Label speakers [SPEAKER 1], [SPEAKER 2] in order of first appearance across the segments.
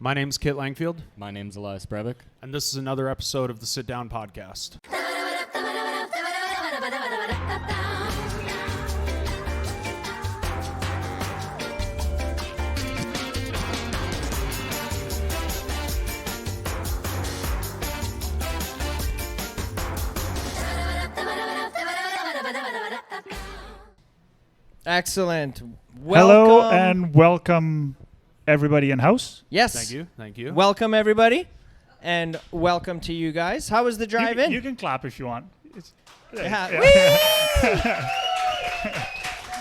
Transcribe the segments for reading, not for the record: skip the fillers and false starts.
[SPEAKER 1] My name's Kit Langfield.
[SPEAKER 2] My name's Elias Brevik.
[SPEAKER 1] And this is another episode of the Sit Down Podcast.
[SPEAKER 3] Excellent.
[SPEAKER 4] Hello and welcome everybody in house.
[SPEAKER 3] Yes.
[SPEAKER 1] Thank you.
[SPEAKER 3] Welcome everybody and welcome to you guys. How was the drive in?
[SPEAKER 4] You can clap if you want.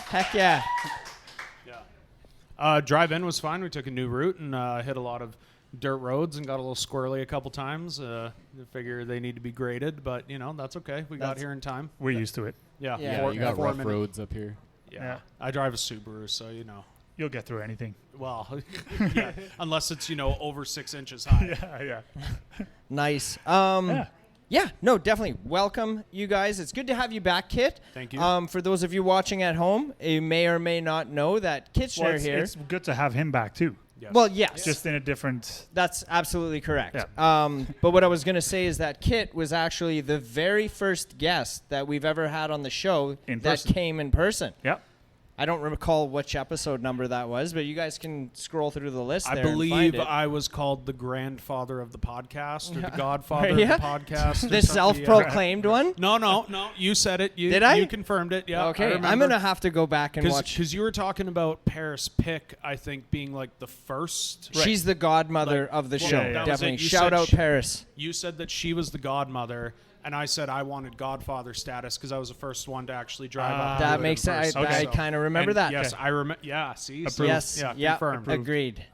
[SPEAKER 3] Heck yeah.
[SPEAKER 1] Drive in was fine. We took a new route and hit a lot of dirt roads and got a little squirrely a couple times. I figure they need to be graded, but that's okay. We got here in time.
[SPEAKER 4] We're used to it.
[SPEAKER 1] Yeah.
[SPEAKER 3] Yeah,
[SPEAKER 2] you got rough roads up here.
[SPEAKER 1] Yeah. I drive a Subaru, so
[SPEAKER 4] You'll get through anything.
[SPEAKER 1] Well, yeah, unless it's over 6 inches high.
[SPEAKER 4] Yeah.
[SPEAKER 3] Nice.
[SPEAKER 4] Yeah.
[SPEAKER 3] No, definitely. Welcome, you guys. It's good to have you back, Kit.
[SPEAKER 1] Thank you.
[SPEAKER 3] For those of you watching at home, you may or may not know that Kitchener here.
[SPEAKER 4] It's good to have him back too.
[SPEAKER 1] Yes.
[SPEAKER 3] Well, yes.
[SPEAKER 4] Just in a different.
[SPEAKER 3] That's absolutely correct.
[SPEAKER 4] Yeah.
[SPEAKER 3] But what I was going to say is that Kit was actually the very first guest that we've ever had on the show that came in person.
[SPEAKER 4] Yeah.
[SPEAKER 3] I don't recall which episode number that was, but you guys can scroll through the list
[SPEAKER 1] I
[SPEAKER 3] there and
[SPEAKER 1] believe
[SPEAKER 3] find it.
[SPEAKER 1] I was called the grandfather of the podcast or the godfather
[SPEAKER 3] Yeah.
[SPEAKER 1] of the podcast.
[SPEAKER 3] The self-proclaimed one?
[SPEAKER 1] No. You said it.
[SPEAKER 3] Did I?
[SPEAKER 1] You confirmed it. Yeah.
[SPEAKER 3] Okay. I'm going to have to go back and watch.
[SPEAKER 1] Because you were talking about Paris Pick, I think, being like the first.
[SPEAKER 3] Right. She's the godmother of the show.
[SPEAKER 4] yeah.
[SPEAKER 3] Definitely. Shout out Paris.
[SPEAKER 1] You said that she was the godmother. And I said I wanted godfather status because I was the first one to actually drive up.
[SPEAKER 3] That makes sense. I kind of remember that.
[SPEAKER 1] Yes, I remember. Yeah, see?
[SPEAKER 4] Approved.
[SPEAKER 3] Yes.
[SPEAKER 1] Yeah, confirmed.
[SPEAKER 3] Agreed.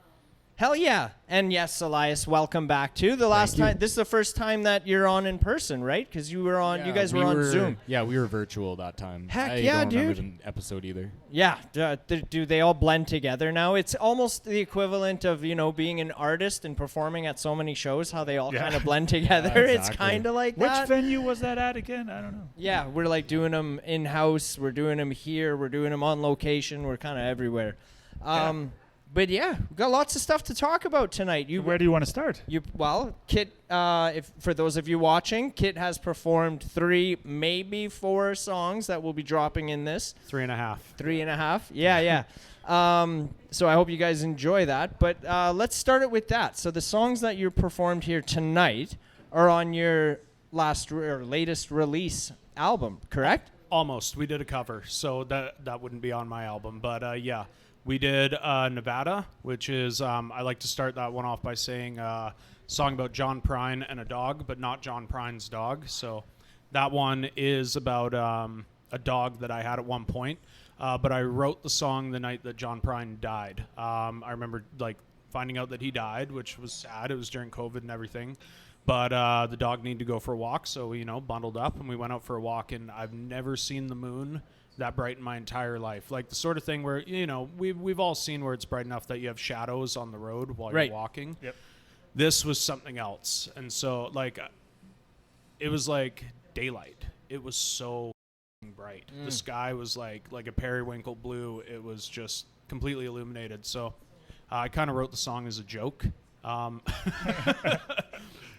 [SPEAKER 3] Hell yeah. And yes, Elias, welcome back too. The last time, this is the first time that you're on in person, right? Because you were on, you guys were on Zoom.
[SPEAKER 2] Yeah, we were virtual that time.
[SPEAKER 3] Heck
[SPEAKER 2] I
[SPEAKER 3] yeah,
[SPEAKER 2] don't remember
[SPEAKER 3] dude.
[SPEAKER 2] the episode either.
[SPEAKER 3] Yeah. Do they all blend together now? It's almost the equivalent of, being an artist and performing at so many shows, how they all kind of blend together.
[SPEAKER 2] Exactly.
[SPEAKER 3] It's kind of like
[SPEAKER 4] Which
[SPEAKER 3] that.
[SPEAKER 4] venue was that at again? I don't know.
[SPEAKER 3] Yeah, we're like doing them in-house. We're doing them here. We're doing them on location. We're kind of everywhere. But yeah, we've got lots of stuff to talk about tonight.
[SPEAKER 4] Where do you want to start?
[SPEAKER 3] Kit, if for those of you watching, Kit has performed 3, maybe 4 songs that will be dropping in this.
[SPEAKER 1] 3.5.
[SPEAKER 3] 3.5. Yeah. So I hope you guys enjoy that. But let's start it with that. So the songs that you performed here tonight are on your latest release album, correct?
[SPEAKER 1] Almost. We did a cover, so that wouldn't be on my album. But yeah. We did Nevada, which is, I like to start that one off by saying a song about John Prine and a dog, but not John Prine's dog. So that one is about a dog that I had at one point. But I wrote the song the night that John Prine died. I remember finding out that he died, which was sad. It was during COVID and everything. But the dog needed to go for a walk, so we, bundled up and we went out for a walk. And I've never seen the moon that bright in my entire life. Like the sort of thing where, we've all seen where it's bright enough that you have shadows on the road while you're walking. Yep. This was something else. And so it was like daylight. It was so bright. The sky was like a periwinkle blue. It was just completely illuminated. So I kind of wrote the song as a joke. But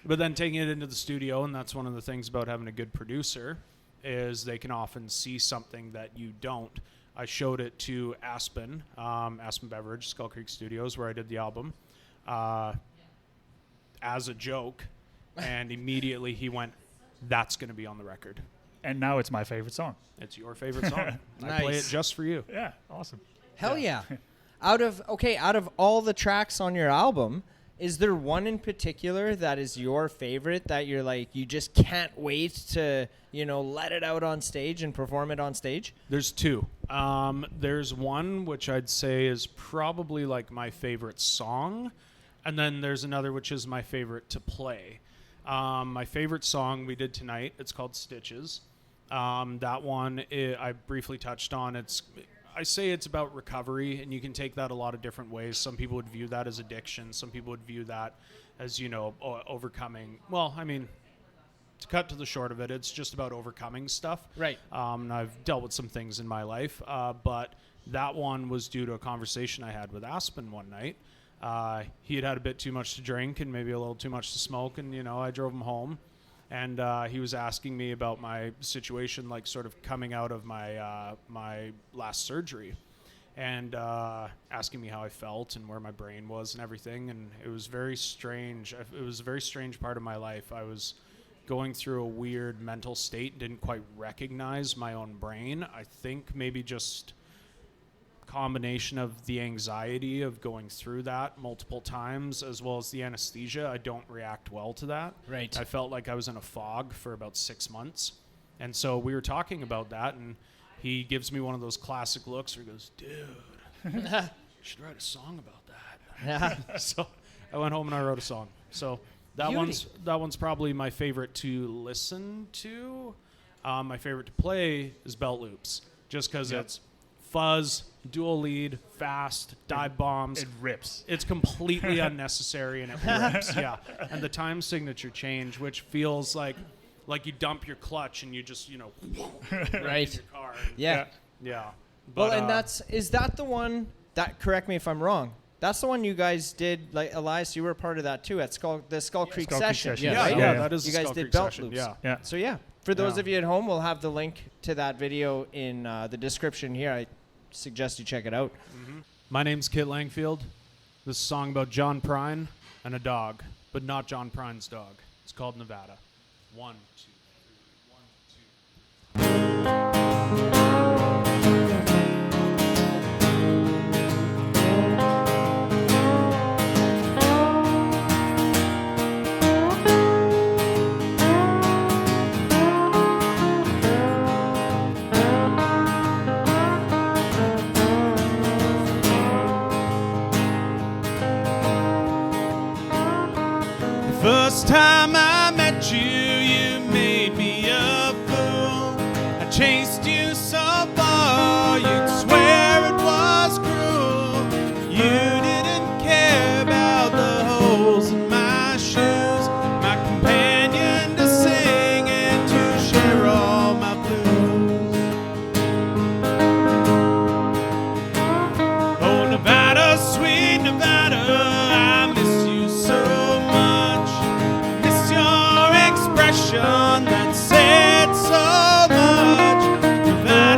[SPEAKER 1] then taking it into the studio, and that's one of the things about having a good producer, is they can often see something that you don't. I showed it to Aspen Beverage, Skull Creek Studios, where I did the album, as a joke, and immediately he went, "That's going to be on the record."
[SPEAKER 4] And now it's my favorite song.
[SPEAKER 1] It's your favorite song.
[SPEAKER 3] Nice.
[SPEAKER 1] I play it just for you.
[SPEAKER 4] Yeah, awesome.
[SPEAKER 3] Hell yeah. Out of all the tracks on your album, is there one in particular that is your favorite that you're like, you just can't wait to, let it out on stage and perform it on stage?
[SPEAKER 1] There's 2. There's one which I'd say is probably my favorite song. And then there's another which is my favorite to play. My favorite song we did tonight, it's called Stitches. That one I briefly touched on. I say it's about recovery, and you can take that a lot of different ways. Some people would view that as addiction. Some people would view that as, overcoming. Well, I mean, to cut to the short of it, it's just about overcoming stuff.
[SPEAKER 3] Right.
[SPEAKER 1] And I've dealt with some things in my life, but that one was due to a conversation I had with Aspen one night. He had a bit too much to drink and maybe a little too much to smoke, and I drove him home, and he was asking me about my situation, like sort of coming out of my my last surgery, and asking me how I felt and where my brain was and everything. And it was very strange. It was a very strange part of my life. I was going through a weird mental state, didn't quite recognize my own brain. I think maybe just combination of the anxiety of going through that multiple times, as well as the anesthesia. I don't react well to that.
[SPEAKER 3] Right.
[SPEAKER 1] I felt like I was in a fog for about 6 months. And so we were talking about that, and he gives me one of those classic looks where he goes, dude, you should write a song about that. So I went home and I wrote a song. So that one's probably my favorite to listen to. My favorite to play is Belt Loops, just because it's fuzz, dual lead, fast, dive bombs.
[SPEAKER 4] It rips.
[SPEAKER 1] It's completely unnecessary, and it rips. Yeah, and the time signature change, which feels like you dump your clutch and you just
[SPEAKER 3] Right.
[SPEAKER 1] in your car.
[SPEAKER 3] Yeah.
[SPEAKER 1] Yeah.
[SPEAKER 3] Well,
[SPEAKER 1] But,
[SPEAKER 3] and is that the one that, correct me if I'm wrong, that's the one you guys did, like Elias, you were part of that too, at the Skull Creek
[SPEAKER 4] Skull Creek
[SPEAKER 3] session.
[SPEAKER 4] session,
[SPEAKER 1] yeah,
[SPEAKER 3] right?
[SPEAKER 1] yeah, that is
[SPEAKER 3] You
[SPEAKER 1] a
[SPEAKER 3] guys
[SPEAKER 1] Skull
[SPEAKER 3] did
[SPEAKER 1] Creek
[SPEAKER 3] belt
[SPEAKER 1] session.
[SPEAKER 3] loops.
[SPEAKER 1] Yeah.
[SPEAKER 4] Yeah.
[SPEAKER 3] So yeah, for those
[SPEAKER 1] Yeah.
[SPEAKER 3] of you at home, we'll have the link to that video in the description here. I suggest you check it out.
[SPEAKER 1] My name's Kit Langfield. This is a song about John Prine and a dog, but not John Prine's dog. It's called Nevada. 1, 2, 3, 1, 2. First time I met you, you made me a fool. I chased you so far, you'd swear it was cruel. You didn't care about the holes in my shoes, my companion to sing and to share all my blues. Oh, Nevada, sweet Nevada, I miss you so much. Miss your expression that said so much. Nevada,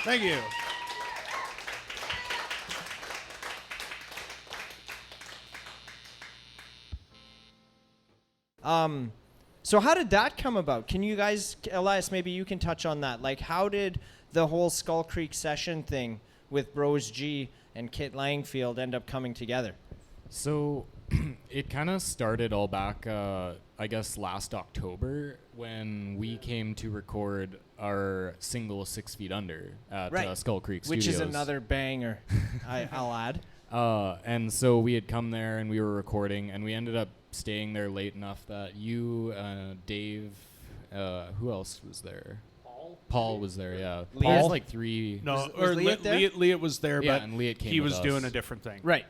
[SPEAKER 1] Thank you.
[SPEAKER 3] So how did that come about? Can you guys, Elias, maybe you can touch on that. Like, how did the whole Skull Creek session thing with Bros G and Kit Langfield end up coming together?
[SPEAKER 2] So it kind of started all back, I guess, last October when we came to record our single 6 Feet Under at Skull Creek Studios.
[SPEAKER 3] Which is another banger, I'll add.
[SPEAKER 2] And so we had come there and we were recording, and we ended up staying there late enough that you, Dave, who else was there? Paul was there, yeah.
[SPEAKER 3] Liat?
[SPEAKER 2] Paul was like 3.
[SPEAKER 1] No,
[SPEAKER 3] Was
[SPEAKER 1] or
[SPEAKER 3] Liat there?
[SPEAKER 1] Liat was there,
[SPEAKER 2] Yeah,
[SPEAKER 1] but
[SPEAKER 2] and Liat came
[SPEAKER 1] he
[SPEAKER 2] with
[SPEAKER 1] was
[SPEAKER 2] us.
[SPEAKER 1] doing a different thing.
[SPEAKER 3] Right.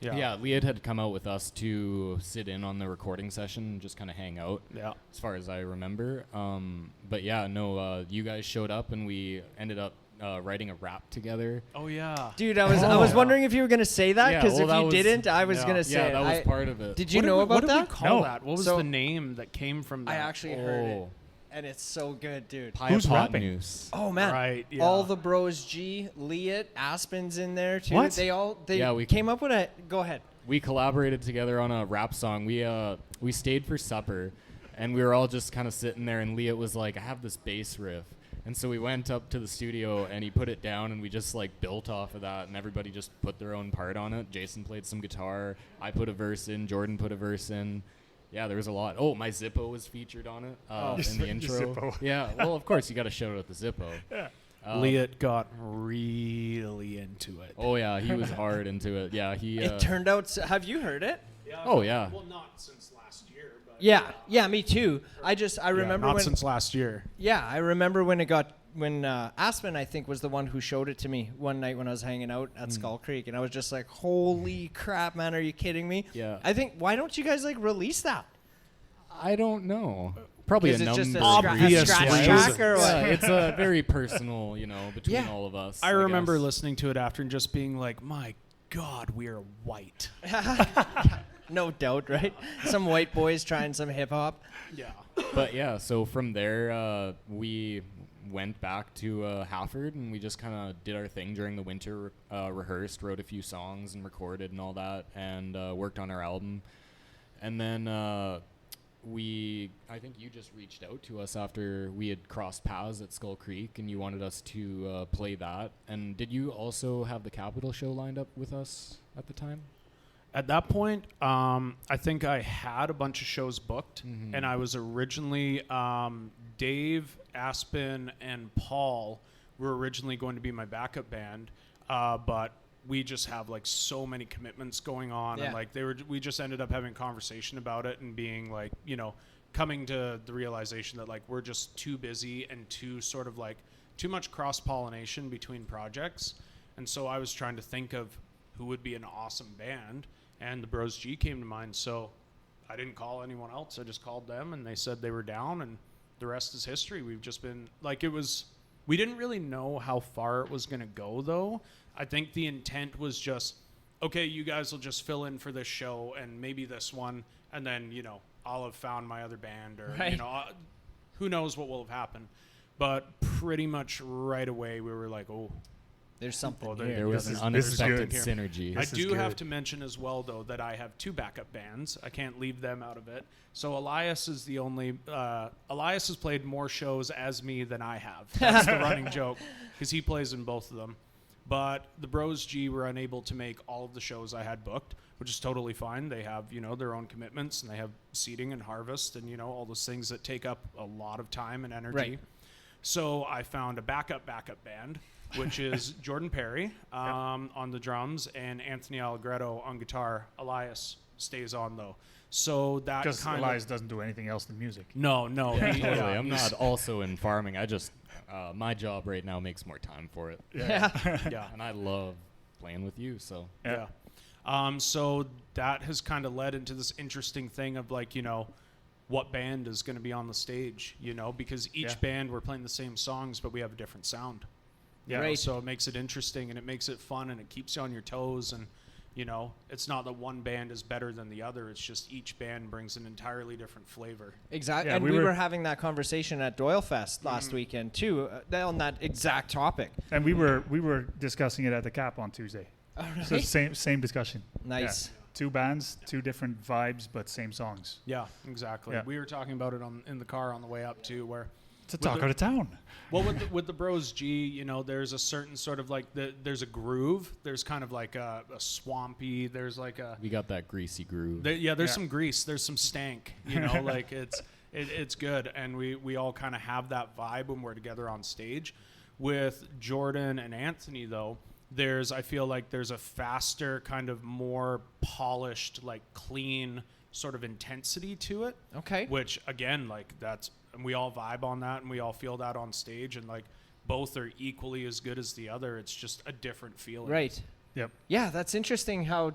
[SPEAKER 2] Yeah, Liat had come out with us to sit in on the recording session and just kind of hang out,
[SPEAKER 1] Yeah.
[SPEAKER 2] as far as I remember. But yeah, no, you guys showed up and we ended up writing a rap together.
[SPEAKER 1] Oh yeah.
[SPEAKER 3] Dude, I was wondering if you were going to say that,
[SPEAKER 2] Yeah,
[SPEAKER 3] because
[SPEAKER 2] well,
[SPEAKER 3] if
[SPEAKER 2] that
[SPEAKER 3] you
[SPEAKER 2] was-
[SPEAKER 3] didn't, I was
[SPEAKER 1] yeah.
[SPEAKER 3] going to say
[SPEAKER 2] Yeah,
[SPEAKER 3] it.
[SPEAKER 2] that was part of it.
[SPEAKER 3] Did you know about
[SPEAKER 1] what
[SPEAKER 3] that?
[SPEAKER 1] did we call
[SPEAKER 4] No.
[SPEAKER 1] that? What was
[SPEAKER 3] So-
[SPEAKER 1] the name that came from that?
[SPEAKER 3] I actually heard it,
[SPEAKER 2] Oh,
[SPEAKER 3] and it's so good, dude.
[SPEAKER 4] Who's rapping?
[SPEAKER 2] Hypotenuse.
[SPEAKER 3] Oh man!
[SPEAKER 1] Right, yeah.
[SPEAKER 3] All the Bros G, Liat, Aspen's in there too.
[SPEAKER 4] What?
[SPEAKER 3] They
[SPEAKER 2] Yeah, we-
[SPEAKER 3] came up with a. Go ahead.
[SPEAKER 2] We collaborated together on a rap song. We stayed for supper, and we were all just kind of sitting there. And Liat was like, "I have this bass riff," and so we went up to the studio and he put it down, and we just like built off of that. And everybody just put their own part on it. Jason played some guitar. I put a verse in. Jordan put a verse in. Yeah, there was a lot. Oh, my Zippo was featured on it in the
[SPEAKER 4] Your
[SPEAKER 2] intro.
[SPEAKER 4] Zippo.
[SPEAKER 2] Yeah, well, of course you got to shout out the Zippo.
[SPEAKER 4] Yeah.
[SPEAKER 1] Liat got really into it.
[SPEAKER 2] Oh yeah, he was hard into it. Yeah, he.
[SPEAKER 3] It turned out. Have you heard it?
[SPEAKER 2] Oh yeah.
[SPEAKER 1] Well, not since last year, but
[SPEAKER 3] Yeah, me too. I remember
[SPEAKER 1] not
[SPEAKER 3] when.
[SPEAKER 1] since last year.
[SPEAKER 3] Yeah, I remember when Aspen, I think, was the one who showed it to me one night when I was hanging out at Skull Creek, and I was just like, "Holy crap, man! Are you kidding me?"
[SPEAKER 2] Yeah.
[SPEAKER 3] I think, why don't you guys like release that?
[SPEAKER 2] I don't know. Probably a
[SPEAKER 3] Is it
[SPEAKER 2] number.
[SPEAKER 3] just a,
[SPEAKER 2] of
[SPEAKER 1] Obvious
[SPEAKER 3] scratch
[SPEAKER 1] reasons.
[SPEAKER 3] track or what?
[SPEAKER 2] Yeah, it's a very personal, between
[SPEAKER 3] Yeah.
[SPEAKER 2] all of us.
[SPEAKER 1] I remember
[SPEAKER 2] guess.
[SPEAKER 1] listening to it after and just being like, "My God, we are white."
[SPEAKER 3] No doubt, right? Some white boys trying some hip hop.
[SPEAKER 1] Yeah.
[SPEAKER 2] But yeah, so from there, we went back to Halford, and we just kind of did our thing during the winter, rehearsed, wrote a few songs, and recorded and all that, and worked on our album. And then I think you just reached out to us after we had crossed paths at Skull Creek, and you wanted us to play that. And did you also have the Capitol show lined up with us at the time?
[SPEAKER 1] At that point, I think I had a bunch of shows booked,
[SPEAKER 2] Mhm.
[SPEAKER 1] and I was originally Dave, Aspen, and Paul were originally going to be my backup band, but we just have like so many commitments going on,
[SPEAKER 3] Yeah.
[SPEAKER 1] and like we just ended up having a conversation about it and being like, coming to the realization that like we're just too busy and too much cross pollination between projects, and so I was trying to think of who would be an awesome band. And the Bros G came to mind, so I didn't call anyone else. I just called them, and they said they were down, and the rest is history. We've just been, we didn't really know how far it was going to go, though. I think the intent was just, okay, you guys will just fill in for this show and maybe this one, and then, I'll have found my other band, or,
[SPEAKER 3] Right.
[SPEAKER 1] who knows what will have happened. But pretty much right away, we were like, oh,
[SPEAKER 3] There's something
[SPEAKER 1] Oh,
[SPEAKER 3] here.
[SPEAKER 2] There was
[SPEAKER 4] This
[SPEAKER 2] an
[SPEAKER 4] is
[SPEAKER 2] unexpected
[SPEAKER 1] good.
[SPEAKER 2] synergy.
[SPEAKER 1] I
[SPEAKER 4] This is
[SPEAKER 1] do have
[SPEAKER 4] good.
[SPEAKER 1] to mention as well, though, that I have 2 backup bands. I can't leave them out of it. So Elias is the only. Elias has played more shows as me than I have. That's the running joke, because he plays in both of them. But the Bros G were unable to make all of the shows I had booked, which is totally fine. They have, their own commitments, and they have seating and harvest, and all those things that take up a lot of time and energy.
[SPEAKER 3] Right.
[SPEAKER 1] So I found a backup band, which is Jordan Perry on the drums and Anthony Allegretto on guitar. Elias stays on, though. So that
[SPEAKER 4] Because
[SPEAKER 1] kind
[SPEAKER 4] Elias
[SPEAKER 1] of...
[SPEAKER 4] doesn't do anything else than music.
[SPEAKER 1] No.
[SPEAKER 2] Yeah,
[SPEAKER 1] he-
[SPEAKER 2] totally.
[SPEAKER 1] yeah,
[SPEAKER 2] I'm
[SPEAKER 1] he's-
[SPEAKER 2] not also in farming. I just my job right now makes more time for it,
[SPEAKER 3] Yeah.
[SPEAKER 1] Yeah.
[SPEAKER 2] and I love playing with you. So
[SPEAKER 1] Yeah. So that has kind of led into this interesting thing of like, what band is going to be on the stage, because each
[SPEAKER 4] Yeah.
[SPEAKER 1] band we're playing the same songs, but we have a different sound.
[SPEAKER 4] Yeah.
[SPEAKER 3] Right.
[SPEAKER 1] So it makes it interesting, and it makes it fun, and it keeps you on your toes, and You know, it's not that one band is better than the other. It's just each band brings an entirely different flavor.
[SPEAKER 3] Exactly.
[SPEAKER 4] Yeah,
[SPEAKER 3] and
[SPEAKER 4] we
[SPEAKER 3] we
[SPEAKER 4] were-
[SPEAKER 3] were having that conversation at Doyle Fest last weekend too, on that exact topic.
[SPEAKER 4] And we were discussing it at the Cap on Tuesday.
[SPEAKER 3] All
[SPEAKER 4] So same discussion.
[SPEAKER 3] Nice.
[SPEAKER 4] Yeah. 2 bands, 2 different vibes, but same songs.
[SPEAKER 1] Yeah, exactly.
[SPEAKER 4] Yeah.
[SPEAKER 1] We were talking about it in the car on the way up too, where
[SPEAKER 4] It's a
[SPEAKER 1] With
[SPEAKER 4] talk
[SPEAKER 1] the-
[SPEAKER 4] of the town.
[SPEAKER 1] well with the Bros G, you know, there's a certain sort of like there's a groove. There's kind of like a swampy. There's like a
[SPEAKER 2] We got that greasy groove.
[SPEAKER 1] there's
[SPEAKER 4] Yeah.
[SPEAKER 1] some grease. There's some stank. You know, like it's good, and we all kind of have that vibe when we're together on stage. With Jordan and Anthony though, I feel like there's a faster, kind of more polished, like clean sort of intensity to it.
[SPEAKER 3] Okay.
[SPEAKER 1] Which again, like and we all vibe on that, and we all feel that on stage, and like both are equally as good as the other. It's just a different feeling.
[SPEAKER 3] Right.
[SPEAKER 4] Yep.
[SPEAKER 3] Yeah, that's interesting how,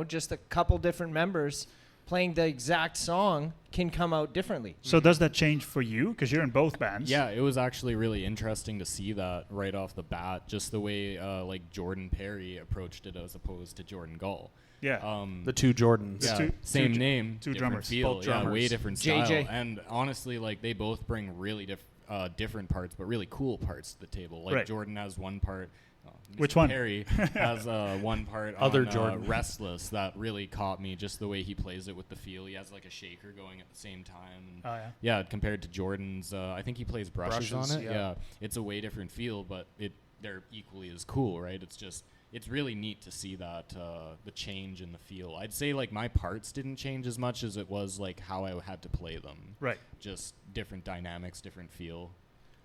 [SPEAKER 3] just a couple different members playing the exact song can come out differently.
[SPEAKER 4] So does that change for you? Because you're in both bands.
[SPEAKER 2] Yeah, it was actually really interesting to see that right off the bat, just the way like Jordan Perry approached it as opposed to Jordan Gall.
[SPEAKER 4] Yeah.
[SPEAKER 1] The two Jordans.
[SPEAKER 2] Yeah,
[SPEAKER 4] two-
[SPEAKER 2] same
[SPEAKER 4] two-
[SPEAKER 2] name,
[SPEAKER 4] two
[SPEAKER 2] different
[SPEAKER 4] drummers.
[SPEAKER 2] feel,
[SPEAKER 1] Both
[SPEAKER 2] yeah, way
[SPEAKER 1] drummers.
[SPEAKER 2] different
[SPEAKER 3] JJ.
[SPEAKER 2] style. And honestly, like they both bring really different parts, but really cool parts to the table. Like
[SPEAKER 4] Right.
[SPEAKER 2] Jordan has one part. Mr.
[SPEAKER 4] Which one?
[SPEAKER 2] Perry has one part
[SPEAKER 1] Other
[SPEAKER 2] on
[SPEAKER 1] Jordan.
[SPEAKER 2] Restless that really caught me, just the way he plays it with the feel. He has like a shaker going at the same time.
[SPEAKER 4] Oh, yeah.
[SPEAKER 2] Yeah, compared to Jordan's, I think he plays brushes
[SPEAKER 1] Brushes,
[SPEAKER 2] on it.
[SPEAKER 1] yeah.
[SPEAKER 2] Yeah, it's a way different feel, but they're equally as cool, right? It's really neat to see that the change in the feel. I'd say like my parts didn't change as much as it was like how I had to play them.
[SPEAKER 4] Right.
[SPEAKER 2] Just different dynamics, different feel.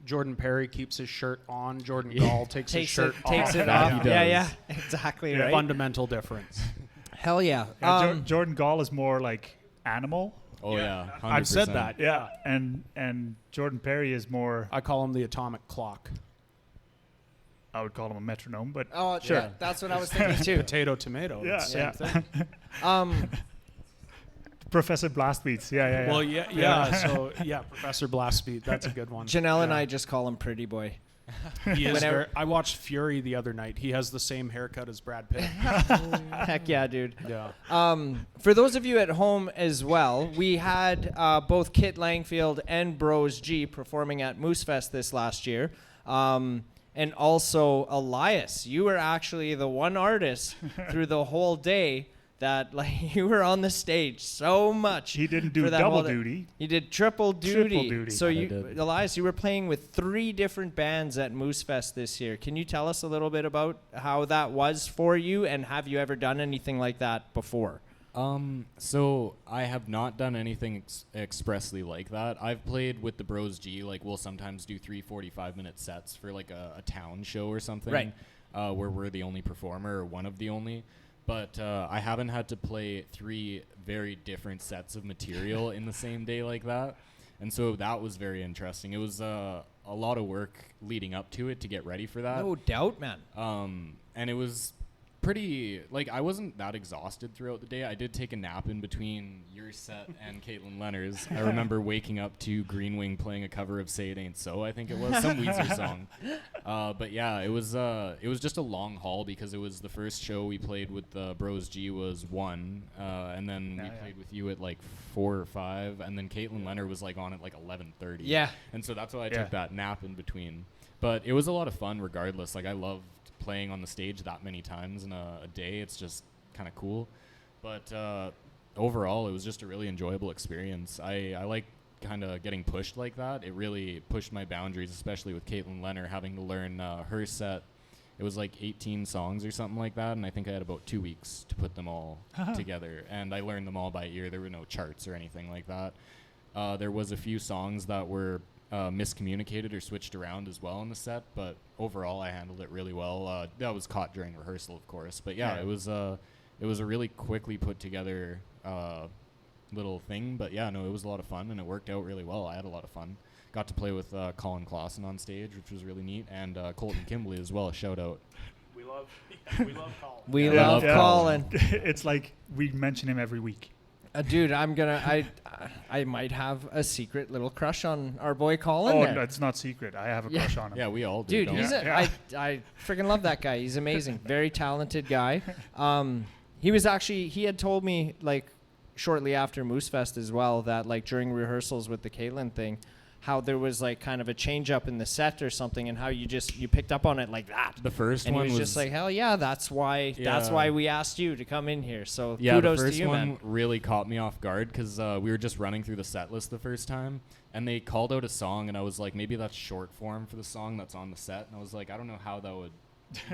[SPEAKER 1] Jordan Perry keeps his shirt on. Jordan Gall takes his shirt off.
[SPEAKER 3] Takes it
[SPEAKER 2] Yeah,
[SPEAKER 3] off.
[SPEAKER 2] he
[SPEAKER 3] Yeah,
[SPEAKER 2] does.
[SPEAKER 3] exactly
[SPEAKER 4] Yeah.
[SPEAKER 3] right.
[SPEAKER 1] Fundamental difference.
[SPEAKER 3] Hell yeah.
[SPEAKER 4] Yeah, Jordan Gall is more like animal.
[SPEAKER 2] Oh yeah,
[SPEAKER 1] I've said
[SPEAKER 2] 100%.
[SPEAKER 1] that.
[SPEAKER 4] Yeah. And Jordan Perry is more,
[SPEAKER 1] I call him the atomic clock.
[SPEAKER 4] I would call him a metronome, but
[SPEAKER 3] Oh,
[SPEAKER 4] Sure.
[SPEAKER 3] yeah, that's what I was thinking too.
[SPEAKER 1] Potato, tomato.
[SPEAKER 4] Yeah,
[SPEAKER 1] It's the
[SPEAKER 4] yeah.
[SPEAKER 1] same thing.
[SPEAKER 4] Professor Blastbeats. Yeah.
[SPEAKER 1] Well, yeah. So Professor Blastbeat. That's a good one.
[SPEAKER 3] Janelle and
[SPEAKER 1] Yeah.
[SPEAKER 3] I just call him Pretty Boy.
[SPEAKER 1] He is
[SPEAKER 3] Whenever-
[SPEAKER 1] I watched Fury the other night. He has the same haircut as Brad Pitt.
[SPEAKER 3] Heck yeah, dude.
[SPEAKER 1] Yeah.
[SPEAKER 3] For those of you at home as well, we had both Kit Langfield and Bros G performing at Moosefest this last year. And also Elias. You were actually the one artist through the whole day that like you were on the stage so much.
[SPEAKER 4] he didn't do
[SPEAKER 3] for that
[SPEAKER 4] double
[SPEAKER 3] whole day.
[SPEAKER 4] duty.
[SPEAKER 3] You did triple duty.
[SPEAKER 4] duty.
[SPEAKER 3] So
[SPEAKER 2] I
[SPEAKER 3] you,
[SPEAKER 2] did.
[SPEAKER 3] Elias, you were playing with 3 different bands at Moosefest this year. Can you tell us a little bit about how that was for you, and have you ever done anything like that before?
[SPEAKER 2] So I have not done anything expressly like that. I've played with the Bros G, like we'll sometimes do 3 45-minute sets for like a town show or something,
[SPEAKER 3] Right.
[SPEAKER 2] Where we're the only performer or one of the only. But I haven't had to play 3 very different sets of material in the same day like that. And so that was very interesting. It was a lot of work leading up to it to get ready for that.
[SPEAKER 3] No doubt, man.
[SPEAKER 2] And it was pretty, like, I wasn't that exhausted throughout the day. I did take a nap in between your set and Caitlin Leonard's. I remember waking up to Green Wing playing a cover of Say It Ain't So, I think it was, some Weezer song. But yeah, it was just a long haul because it was the first show we played with Bros G was 1, and then we played with you at like 4 or 5, and then Caitlin Leonard was like on at like 11:30.
[SPEAKER 3] Yeah.
[SPEAKER 2] And so that's why I
[SPEAKER 4] Yeah.
[SPEAKER 2] took that nap in between. But it was a lot of fun regardless. Like I loved playing on the stage that many times in a day. It's just kind of cool. But overall, it was just a really enjoyable experience. I like kind of getting pushed like that. It really pushed my boundaries, especially with Caitlin Leonard having to learn her set. It was like 18 songs or something like that, and I think I had about 2 weeks to put them all together. And I learned them all by ear. There were no charts or anything like that. There was a few songs that were miscommunicated or switched around as well in the set, but overall I handled it really well. That was caught during rehearsal, of course, but yeah, it was a really quickly put together little thing, but yeah, no, it was a lot of fun and it worked out really well. I had a lot of fun. Got to play with Colin Clausen on stage, which was really neat, and Colton Kimbley as well. Shout out.
[SPEAKER 1] We love Colin.
[SPEAKER 3] We
[SPEAKER 2] Yeah.
[SPEAKER 3] love
[SPEAKER 2] Yeah.
[SPEAKER 3] Colin.
[SPEAKER 4] It's like we mention him every week.
[SPEAKER 3] Dude, I might have a secret little crush on our boy Colin
[SPEAKER 4] Oh,
[SPEAKER 3] there.
[SPEAKER 4] no, it's not secret. I have a
[SPEAKER 3] Yeah.
[SPEAKER 4] crush on him.
[SPEAKER 2] Yeah, we all do.
[SPEAKER 3] Dude,
[SPEAKER 2] don't
[SPEAKER 3] he's
[SPEAKER 2] we?
[SPEAKER 3] I freaking love that guy. He's amazing. Very talented guy. he had told me like shortly after Moosefest as well that like during rehearsals with the Caitlin thing, how there was like kind of a change up in the set or something, and how you picked up on it like that.
[SPEAKER 2] The first
[SPEAKER 3] and
[SPEAKER 2] one
[SPEAKER 3] he was just like, hell yeah, that's why we asked you to come in here. So kudos
[SPEAKER 2] the
[SPEAKER 3] to
[SPEAKER 2] first
[SPEAKER 3] you,
[SPEAKER 2] one
[SPEAKER 3] man.
[SPEAKER 2] really caught me off guard because we were just running through the set list the first time, and they called out a song, and I was like, maybe that's short form for the song that's on the set, and I was like, I don't know how that would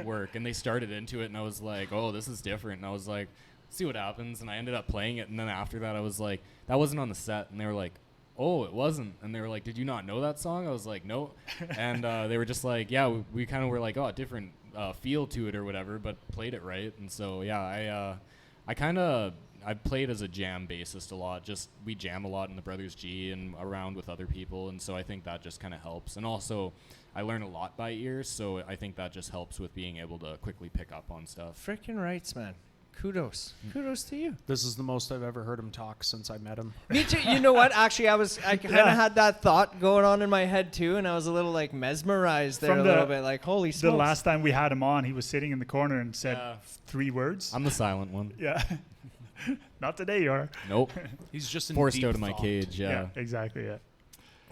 [SPEAKER 2] work. And they started into it, and I was like, oh, this is different, and I was like, see what happens. And I ended up playing it, and then after that I was like, that wasn't on the set, and they were like, oh, it wasn't. And they were like, did you not know that song? I was like, no. And they were just like, yeah, we kind of were like, oh, different feel to it or whatever, but played it right. And so yeah, I played as a jam bassist a lot. Just we jam a lot in the Brothers G and around with other people, and so I think that just kind of helps. And also I learn a lot by ear, so I think that just helps with being able to quickly pick up on stuff.
[SPEAKER 3] Freaking rights, man. Kudos to you.
[SPEAKER 1] This is the most I've ever heard him talk since I met him.
[SPEAKER 3] Me too. You know what? Actually, I kind of had that thought going on in my head too, and I was a little like mesmerized there a little bit. Like, holy smokes.
[SPEAKER 4] The last time we had him on, he was sitting in the corner and said 3 words.
[SPEAKER 2] I'm the silent one.
[SPEAKER 4] Yeah. Not today, you are.
[SPEAKER 2] Nope.
[SPEAKER 1] He's just in
[SPEAKER 2] forced
[SPEAKER 1] deep
[SPEAKER 2] out of my
[SPEAKER 1] thought.
[SPEAKER 2] cage. Yeah.
[SPEAKER 4] Exactly. Yeah.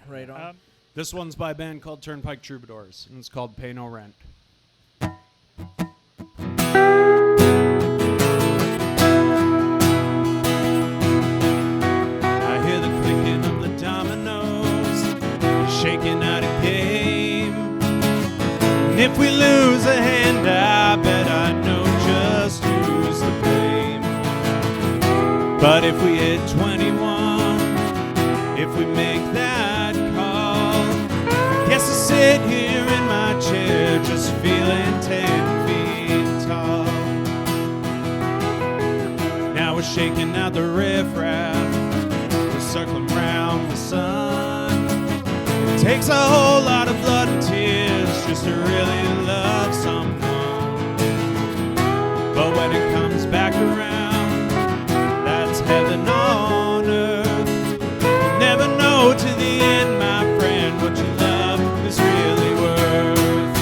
[SPEAKER 3] Right on.
[SPEAKER 1] This one's by a band called Turnpike Troubadours, and it's called Pay No Rent. Shaking out a game. And if we lose a hand, I bet I know just who's to blame. But if we hit 21, if we make that call, I guess I sit here in my chair just feeling 10 feet tall. Now we're shaking out the riffraff, we're circling round the sun. Takes a whole lot of blood and tears just to really love someone. But when it comes back around, that's heaven on earth. You'll never know to the end, my friend, what your love is really worth.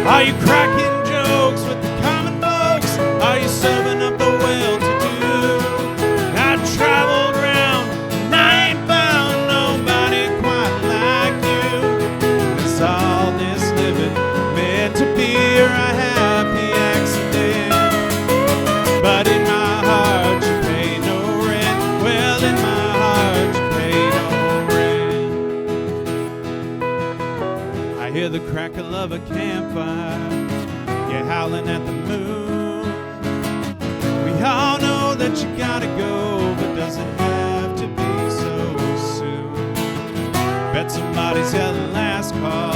[SPEAKER 1] Are you cracking jokes with the common folks? Are you serving up the well-to-do? I traveled around and I ain't found nobody quite like you. Is all this living meant to be or a happy accident? But in my heart you pay no rent. Well, in my heart you pay no rent. I hear the crackle of a campfire, you're howling at the moon. We all know that you gotta go, but does it have to be so soon? Bet somebody's yelling last call.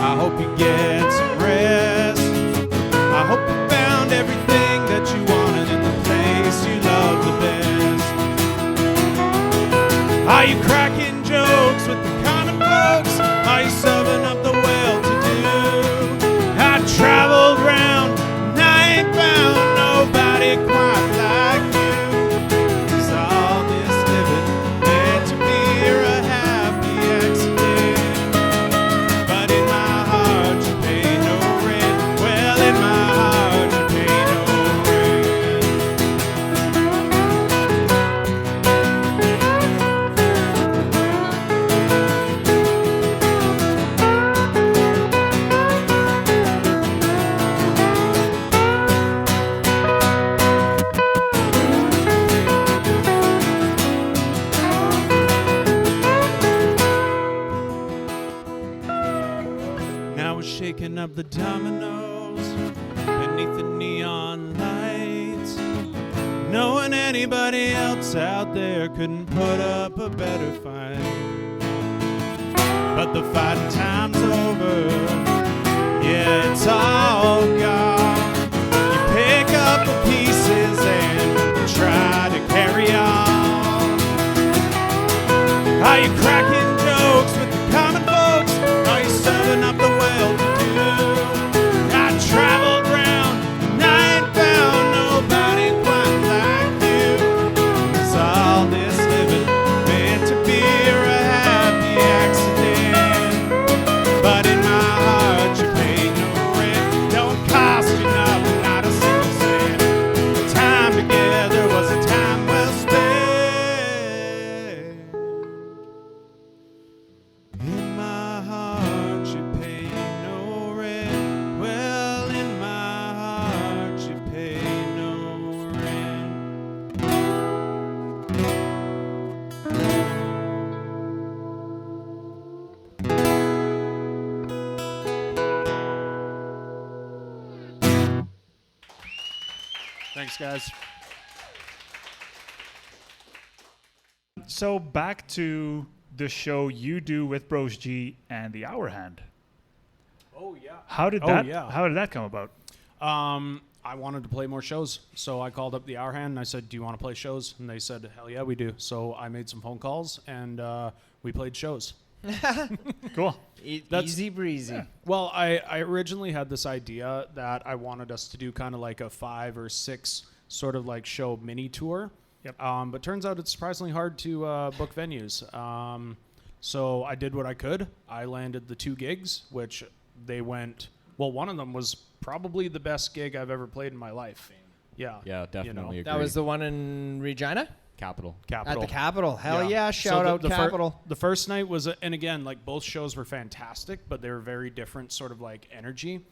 [SPEAKER 1] I hope you get some rest. I hope you found everything that you wanted in the place you love the best. Are you cracking jokes with the common folks? Are you serving up the well-to-do? I traveled round and I ain't found nobody quite like you. Is all this living meant to be or a happy accident? But in my heart you pay no rent. Well, in my heart you pay no rent. Now we're shaking up the dominoes beneath the neon lights, knowing anybody else out there couldn't put up a better fight. But the fighting time's over, yeah, it's all gone. You pick up the pieces and try to carry on. Are you cracking jokes with the common folks? Are you serving up the well-to-do? I traveled round and I ain't found nobody quite like you. Is all this living meant to be or a happy accident? But in my heart you pay no rent. Don't cost you nothing, not a single cent. Thanks, guys.
[SPEAKER 4] So back to the show you do with Bros G and the Hour Hand.
[SPEAKER 1] Oh, yeah.
[SPEAKER 4] How did that come about?
[SPEAKER 1] I wanted to play more shows, so I called up the Hour Hand and I said, "Do you want to play shows?" And they said, "Hell yeah, we do." So I made some phone calls and we played shows.
[SPEAKER 4] Cool.
[SPEAKER 3] Easy breezy.
[SPEAKER 1] Yeah. Well, I originally had this idea that I wanted us to do kind of like a 5 or 6 sort of like show mini tour.
[SPEAKER 4] Yep.
[SPEAKER 1] But turns out it's surprisingly hard to book venues. So I did what I could. I landed the 2 gigs, which they went. Well, one of them was probably the best gig I've ever played in my life. Yeah.
[SPEAKER 2] Yeah, definitely agree.
[SPEAKER 3] That was the one in Regina?
[SPEAKER 2] Capitol.
[SPEAKER 3] At the Capitol. Hell yeah, shout out Capitol.
[SPEAKER 1] The first night was, and again, like both shows were fantastic, but they were very different sort of like energy.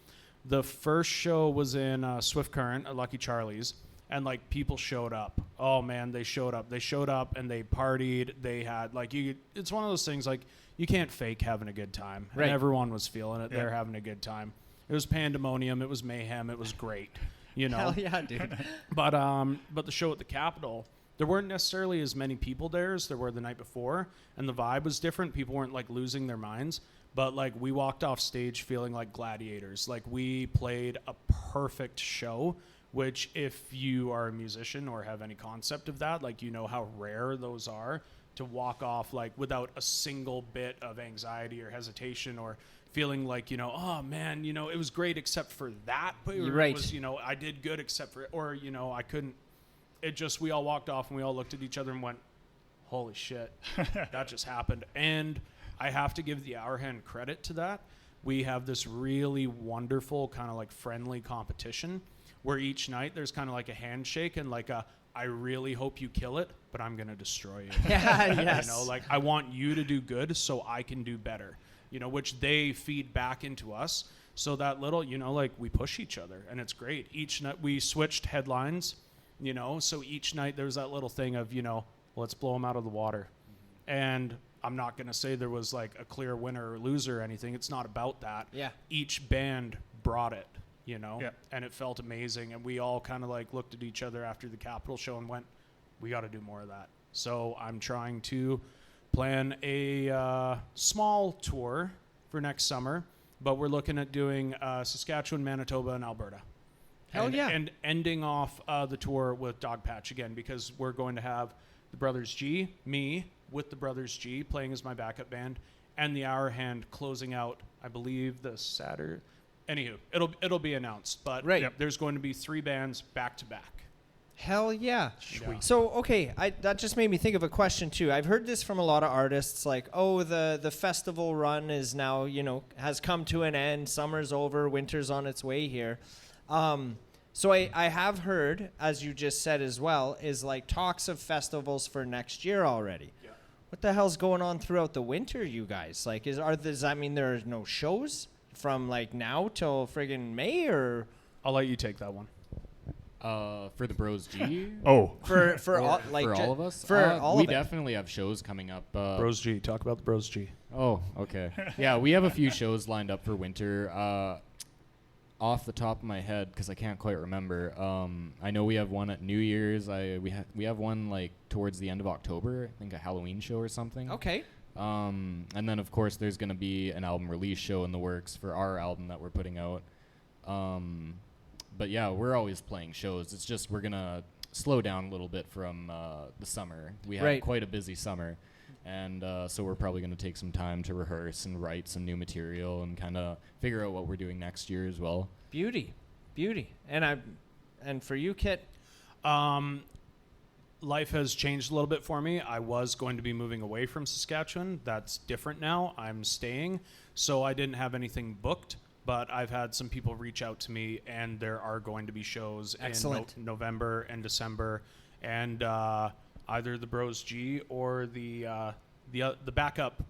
[SPEAKER 1] The first show was in Swift Current at Lucky Charlie's, and like people showed up. Oh man, they showed up. They showed up and they partied. They had like it's one of those things like you can't fake having a good time.
[SPEAKER 3] Right.
[SPEAKER 1] And everyone was feeling it.
[SPEAKER 4] Yeah.
[SPEAKER 1] They're having a good time. It was pandemonium. It was mayhem. It was great. You know.
[SPEAKER 3] Hell yeah, dude.
[SPEAKER 1] But the show at the Capitol, there weren't necessarily as many people there as there were the night before, and the vibe was different. People weren't like losing their minds, but like we walked off stage feeling like gladiators. Like we played a perfect show, which if you are a musician or have any concept of that, like you know how rare those are to walk off like without a single bit of anxiety or hesitation or feeling like, you know, oh man, you know, it was great except for that. But
[SPEAKER 3] You're right.
[SPEAKER 1] It was, you know, I did good except for, or, you know, I couldn't. It just, we all walked off and we all looked at each other and went, holy shit, that just happened. And I have to give the Hour Hand credit to that. We have this really wonderful kind of like friendly competition where each night there's kind of like a handshake and like a, I really hope you kill it, but I'm going to destroy you.
[SPEAKER 3] Yeah, yes.
[SPEAKER 1] You know, like I want you to do good so I can do better, you know, which they feed back into us. So that little, you know, like we push each other and it's great. Each night we switched headlines, you know, so each night there's that little thing of, you know, let's blow them out of the water. And I'm not going to say there was like a clear winner or loser or anything. It's not about that.
[SPEAKER 3] Yeah.
[SPEAKER 1] Each band brought it, you know,
[SPEAKER 4] Yeah.
[SPEAKER 1] and it felt amazing. And we all kind of like looked at each other after the Capitol show and went, we got to do more of that. So I'm trying to plan a small tour for next summer, but we're looking at doing Saskatchewan, Manitoba, and Alberta.
[SPEAKER 3] Hell
[SPEAKER 1] and,
[SPEAKER 3] yeah.
[SPEAKER 1] And ending off the tour with Dogpatch again, because we're going to have the Brothers G, me with the Brothers G playing as my backup band, and the Hour Hand closing out, I believe, the Saturday. Anywho, it'll be announced, but
[SPEAKER 3] Right.
[SPEAKER 1] there's going to be 3 bands back to back.
[SPEAKER 3] Hell yeah.
[SPEAKER 1] Sweet.
[SPEAKER 3] So, okay, that just made me think of a question, too. I've heard this from a lot of artists, like, oh, the festival run is now, you know, has come to an end. Summer's over. Winter's on its way here. So I have heard, as you just said as well, is like talks of festivals for next year already.
[SPEAKER 1] Yeah.
[SPEAKER 3] What the hell's going on throughout the winter, you guys? Like, does that mean there are no shows from, like, now till friggin' May, or?
[SPEAKER 1] I'll let you take that one.
[SPEAKER 2] For the Bros G?
[SPEAKER 4] Oh,
[SPEAKER 3] For
[SPEAKER 2] Or
[SPEAKER 3] all, like
[SPEAKER 2] for all of us?
[SPEAKER 3] For all
[SPEAKER 2] we
[SPEAKER 3] of it.
[SPEAKER 2] definitely have shows coming up.
[SPEAKER 1] Bros G. Talk about the Bros G.
[SPEAKER 2] Oh, okay. Yeah, we have a few shows lined up for winter. Off the top of my head, because I can't quite remember, I know we have one at New Year's. We have one like towards the end of October. I think a Halloween show or something.
[SPEAKER 3] Okay.
[SPEAKER 2] And then of course there's gonna be an album release show in the works for our album that we're putting out. But yeah, we're always playing shows. It's just we're gonna slow down a little bit from the summer. We had
[SPEAKER 3] Right.
[SPEAKER 2] quite a busy summer. And so we're probably going to take some time to rehearse and write some new material and kind of figure out what we're doing next year as well.
[SPEAKER 3] Beauty. And for you, Kit?
[SPEAKER 1] Life has changed a little bit for me. I was going to be moving away from Saskatchewan. That's different now. I'm staying. So I didn't have anything booked, but I've had some people reach out to me, and there are going to be shows
[SPEAKER 3] Excellent.
[SPEAKER 1] in November and December, and either the Bros G or the backup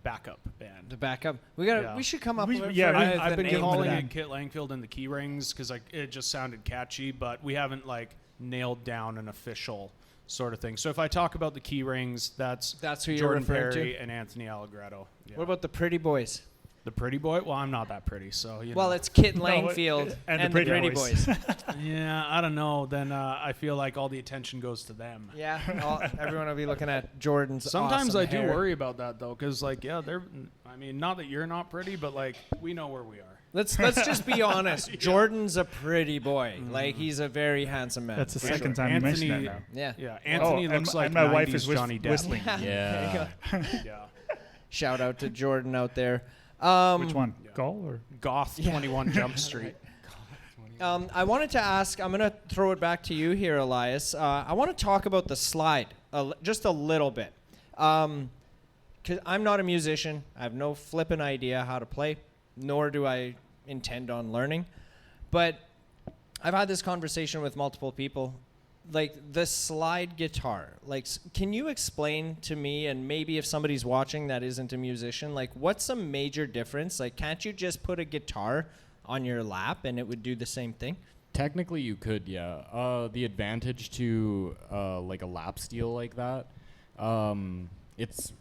[SPEAKER 1] band.
[SPEAKER 3] The backup.
[SPEAKER 1] Yeah.
[SPEAKER 3] We should come up with
[SPEAKER 1] I've
[SPEAKER 3] the
[SPEAKER 1] been
[SPEAKER 3] name for
[SPEAKER 1] calling
[SPEAKER 3] that.
[SPEAKER 1] it Kit Langfield and the Key Rings because it just sounded catchy, but we haven't like nailed down an official sort of thing. So if I talk about the Key Rings, that's
[SPEAKER 3] That's who you're
[SPEAKER 1] Jordan
[SPEAKER 3] referring
[SPEAKER 1] Perry
[SPEAKER 3] to?
[SPEAKER 1] and Anthony Allegretto. Yeah.
[SPEAKER 3] What about the Pretty Boys?
[SPEAKER 1] The pretty boy? Well, I'm not that pretty, so you
[SPEAKER 3] Well,
[SPEAKER 1] know.
[SPEAKER 3] it's Kit Langfield
[SPEAKER 4] and the
[SPEAKER 3] and the
[SPEAKER 4] Pretty
[SPEAKER 3] Pretty
[SPEAKER 4] Boys.
[SPEAKER 3] Boys.
[SPEAKER 1] Yeah, I don't know. Then I feel like all the attention goes to them.
[SPEAKER 3] Yeah, everyone will be looking at Jordan's
[SPEAKER 1] Sometimes
[SPEAKER 3] awesome
[SPEAKER 1] I do
[SPEAKER 3] hair.
[SPEAKER 1] worry about that though, because like, yeah, they're. I mean, not that you're not pretty, but like, we know where we are.
[SPEAKER 3] Let's just be honest. Jordan's a pretty boy. Like, he's a very handsome man.
[SPEAKER 4] That's the
[SPEAKER 3] for
[SPEAKER 4] second
[SPEAKER 3] sure.
[SPEAKER 4] time you mentioned that
[SPEAKER 1] Anthony-
[SPEAKER 4] now.
[SPEAKER 3] Yeah.
[SPEAKER 1] Yeah, Anthony
[SPEAKER 4] and
[SPEAKER 1] looks
[SPEAKER 4] my-
[SPEAKER 1] like
[SPEAKER 4] and my
[SPEAKER 1] 90s
[SPEAKER 4] wife is
[SPEAKER 1] Johnny Depp.
[SPEAKER 4] whistling.
[SPEAKER 3] There you
[SPEAKER 2] Yeah.
[SPEAKER 3] go.
[SPEAKER 1] Yeah.
[SPEAKER 3] Shout out to Jordan out there.
[SPEAKER 4] Which one?
[SPEAKER 1] Yeah.
[SPEAKER 4] Gall or?
[SPEAKER 1] Goth 21 Jump Street.
[SPEAKER 3] I wanted to ask, I'm going to throw it back to you here, Elias. I want to talk about the slide just a little bit. Because I'm not a musician. I have no flippin' idea how to play, nor do I intend on learning. But I've had this conversation with multiple people. Like, the slide guitar, like, can you explain to me, and maybe if somebody's watching that isn't a musician, like, what's a major difference? Like, can't you just put a guitar on your lap and it would do the same thing?
[SPEAKER 2] Technically, you could, yeah. The advantage to like a lap steel like that, it's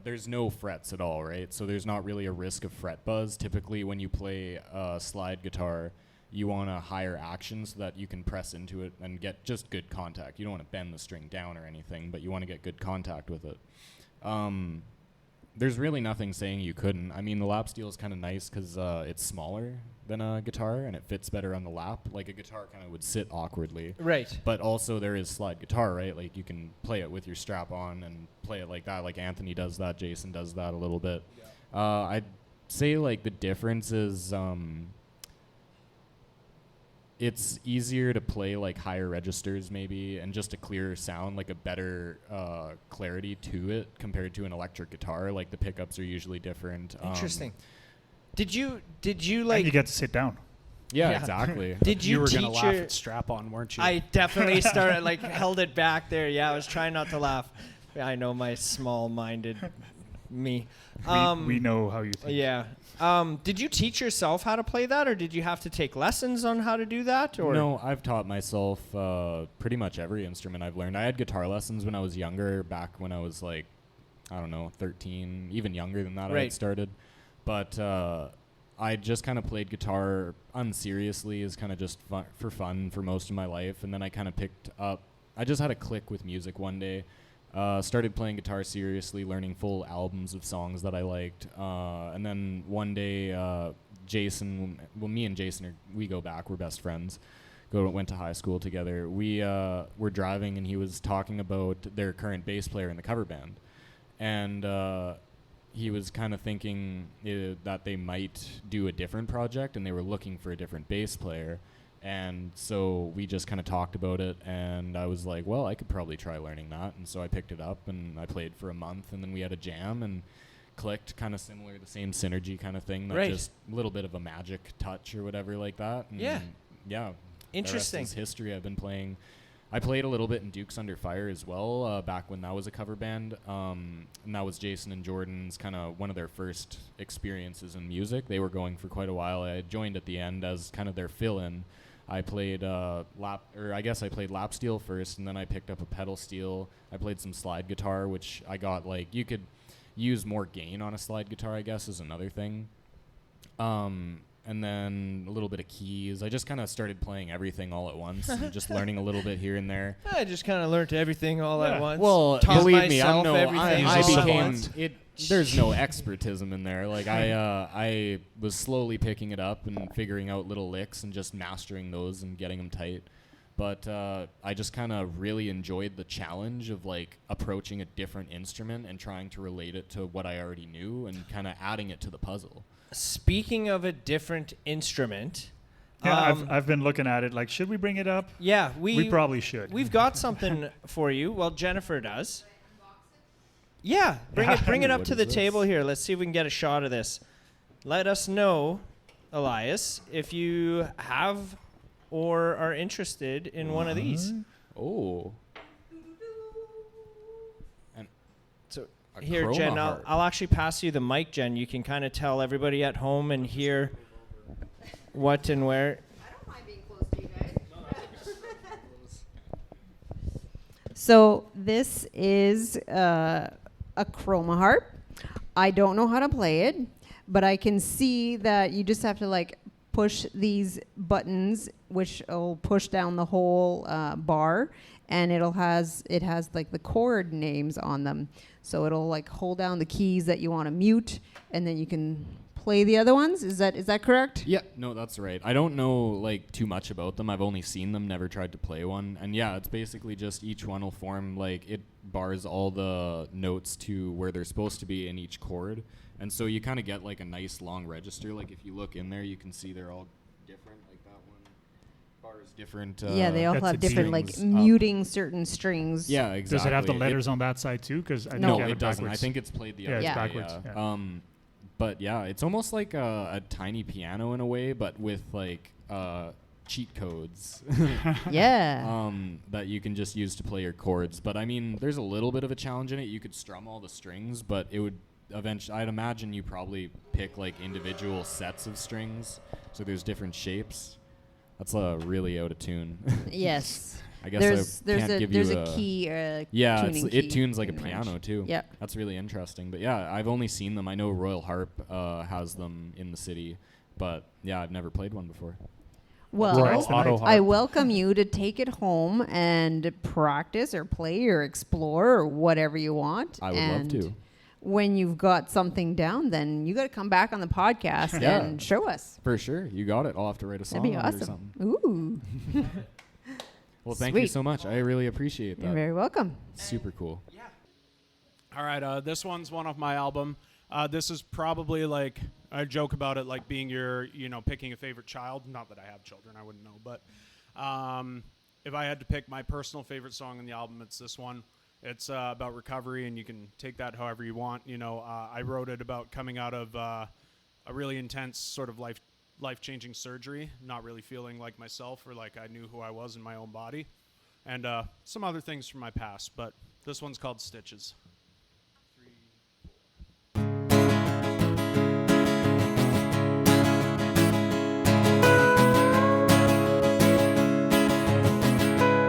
[SPEAKER 2] there's no frets at all, right? So there's not really a risk of fret buzz. Typically, when you play a slide guitar, you want a higher action so that you can press into it and get just good contact. You don't want to bend the string down or anything, but you want to get good contact with it. There's really nothing saying you couldn't. I mean, the lap steel is kind of nice because it's smaller than a guitar and it fits better on the lap. Like a guitar kind of would sit awkwardly.
[SPEAKER 3] Right.
[SPEAKER 2] But also there is slide guitar, right? Like you can play it with your strap on and play it like that. Like Anthony does that, Jason does that a little bit. Yeah. I'd say like the difference is it's easier to play like higher registers maybe and just a clearer sound, like a better clarity to it compared to an electric guitar. Like the pickups are usually different.
[SPEAKER 3] Interesting. Did you
[SPEAKER 4] And
[SPEAKER 3] like?
[SPEAKER 4] you get to sit down.
[SPEAKER 2] Yeah,
[SPEAKER 3] Yeah.
[SPEAKER 2] exactly.
[SPEAKER 3] Did you
[SPEAKER 1] were
[SPEAKER 3] teach
[SPEAKER 1] gonna laugh
[SPEAKER 3] your?
[SPEAKER 1] at strap-on, weren't you?
[SPEAKER 3] I definitely started like held it back there. Yeah, I was trying not to laugh. I know my small-minded me.
[SPEAKER 4] We know how you think.
[SPEAKER 3] Yeah. Did you teach yourself how to play that, or did you have to take lessons on how to do that? Or
[SPEAKER 2] No, I've taught myself pretty much every instrument I've learned. I had guitar lessons when I was younger, back when I was like, I don't know, 13, even younger than that I
[SPEAKER 3] Right.
[SPEAKER 2] had started. But I just kind of played guitar unseriously as kind of just for fun for most of my life. And then I kind of picked up, I just had a click with music one day. Started playing guitar seriously, learning full albums of songs that I liked. And then one day, Jason, well, me and Jason, we go back, we're best friends. Went to high school together. We were driving and he was talking about their current bass player in the cover band. And he was kind of thinking that they might do a different project and they were looking for a different bass player. And so we just kind of talked about it, and I was like, well, I could probably try learning that. And so I picked it up, and I played for a month, and then we had a jam and clicked, kind of similar, the same synergy kind of thing.
[SPEAKER 3] Right.
[SPEAKER 2] Just a little bit of a magic touch or whatever like that. And
[SPEAKER 3] Yeah.
[SPEAKER 2] Yeah.
[SPEAKER 3] Interesting.
[SPEAKER 2] The rest is history. I've been playing. I played a little bit in Dukes Under Fire as well, back when that was a cover band. And that was Jason and Jordan's kind of one of their first experiences in music. They were going for quite a while. I joined at the end as kind of their fill-in. I played I played lap steel first, and then I picked up a pedal steel. I played some slide guitar, which I got, like, you could use more gain on a slide guitar, I guess, is another thing. And then a little bit of keys. I just kind of started playing everything all at once and just learning a little bit here and there.
[SPEAKER 3] I just kind of learned everything all at
[SPEAKER 4] Yeah.
[SPEAKER 3] once.
[SPEAKER 2] Well,
[SPEAKER 3] Taught
[SPEAKER 2] believe me,
[SPEAKER 3] myself
[SPEAKER 2] I
[SPEAKER 3] everything all at
[SPEAKER 2] became
[SPEAKER 3] once.
[SPEAKER 2] it. There's no expertism in there. Like I was slowly picking it up and figuring out little licks and just mastering those and getting them tight. But I just kind of really enjoyed the challenge of like approaching a different instrument and trying to relate it to what I already knew and kind of adding it to the puzzle.
[SPEAKER 3] Speaking of a different instrument,
[SPEAKER 4] Yeah, I've been looking at it. Like, should we bring it up?
[SPEAKER 3] yeah,
[SPEAKER 4] We probably should.
[SPEAKER 3] we've got something for you. Well, Jennifer does. Yeah, bring it up
[SPEAKER 2] What
[SPEAKER 3] to
[SPEAKER 2] is
[SPEAKER 3] the
[SPEAKER 2] this?
[SPEAKER 3] table here. Let's see if we can get a shot of this. Let us know, Elias, if you have or are interested in one of these.
[SPEAKER 2] Oh.
[SPEAKER 3] So
[SPEAKER 2] A
[SPEAKER 3] here,
[SPEAKER 2] chroma
[SPEAKER 3] Jen,
[SPEAKER 2] harp.
[SPEAKER 3] I'll actually pass you the mic, Jen. You can kind of tell everybody at home and hear what and where.
[SPEAKER 5] I don't mind being close to you guys. So this is a chroma harp. I don't know how to play it, but I can see that you just have to like push these buttons, which will push down the whole bar, and it has like the chord names on them. So it'll like hold down the keys that you want to mute, and then you can play the other ones. Is that correct?
[SPEAKER 2] Yeah, no, that's right. I don't know like too much about them. I've only seen them, never tried to play one. And yeah, it's basically just each one will form like it bars all the notes to where they're supposed to be in each chord. And so you kind of get like a nice long register. Like if you look in there, you can see they're all different. Like that one bars different.
[SPEAKER 5] Yeah, they all
[SPEAKER 4] That's
[SPEAKER 5] have
[SPEAKER 4] a
[SPEAKER 5] different like
[SPEAKER 2] strings up.
[SPEAKER 5] muting certain strings.
[SPEAKER 2] Yeah, exactly.
[SPEAKER 4] Does it have the letters on that side too? Because
[SPEAKER 2] No, it doesn't. I think it's played the
[SPEAKER 4] Yeah,
[SPEAKER 2] other
[SPEAKER 4] it's
[SPEAKER 2] way.
[SPEAKER 4] backwards,
[SPEAKER 2] Yeah.
[SPEAKER 4] yeah.
[SPEAKER 2] But yeah, it's almost like a tiny piano in a way, but with like cheat codes
[SPEAKER 5] Yeah.
[SPEAKER 2] that you can just use to play your chords. But I mean, there's a little bit of a challenge in it. You could strum all the strings, but it would eventually, I'd imagine you probably pick like individual sets of strings. So there's different shapes. That's really out of tune.
[SPEAKER 5] Yes.
[SPEAKER 2] I guess
[SPEAKER 5] There's
[SPEAKER 2] can't give
[SPEAKER 5] there's
[SPEAKER 2] you
[SPEAKER 5] a key.
[SPEAKER 2] Yeah,
[SPEAKER 5] tuning
[SPEAKER 2] it
[SPEAKER 5] key
[SPEAKER 2] tunes like a
[SPEAKER 5] in the
[SPEAKER 2] piano
[SPEAKER 5] range.
[SPEAKER 2] too.
[SPEAKER 5] Yep.
[SPEAKER 2] That's really interesting. But yeah, I've only seen them. I know Royal Harp has them in the city, but yeah, I've never played one before.
[SPEAKER 5] Well,
[SPEAKER 4] Royal Auto
[SPEAKER 5] I
[SPEAKER 4] Harp.
[SPEAKER 5] welcome you to take it home and practice or play or explore or whatever you want.
[SPEAKER 2] I would love
[SPEAKER 5] And
[SPEAKER 2] to.
[SPEAKER 5] when you've got something down, then you got to come back on the podcast
[SPEAKER 2] Yeah.
[SPEAKER 5] and show us.
[SPEAKER 2] For sure. You got it. I'll have to write a song
[SPEAKER 5] That'd be
[SPEAKER 2] on it or
[SPEAKER 5] awesome.
[SPEAKER 2] something.
[SPEAKER 5] Ooh,
[SPEAKER 2] Well, thank you
[SPEAKER 5] Sweet.
[SPEAKER 2] so much. I really appreciate
[SPEAKER 5] you're
[SPEAKER 2] that.
[SPEAKER 5] very welcome.
[SPEAKER 2] Super cool.
[SPEAKER 1] All right, this one's one off my album. This is probably like, I joke about it like being your, picking a favorite child. Not that I have children, I wouldn't know. But if I had to pick my personal favorite song on the album, it's this one. It's about recovery, and you can take that however you want. I wrote it about coming out of a really intense sort of life-changing surgery, not really feeling like myself or like I knew who I was in my own body, and some other things from my past. But this one's called Stitches.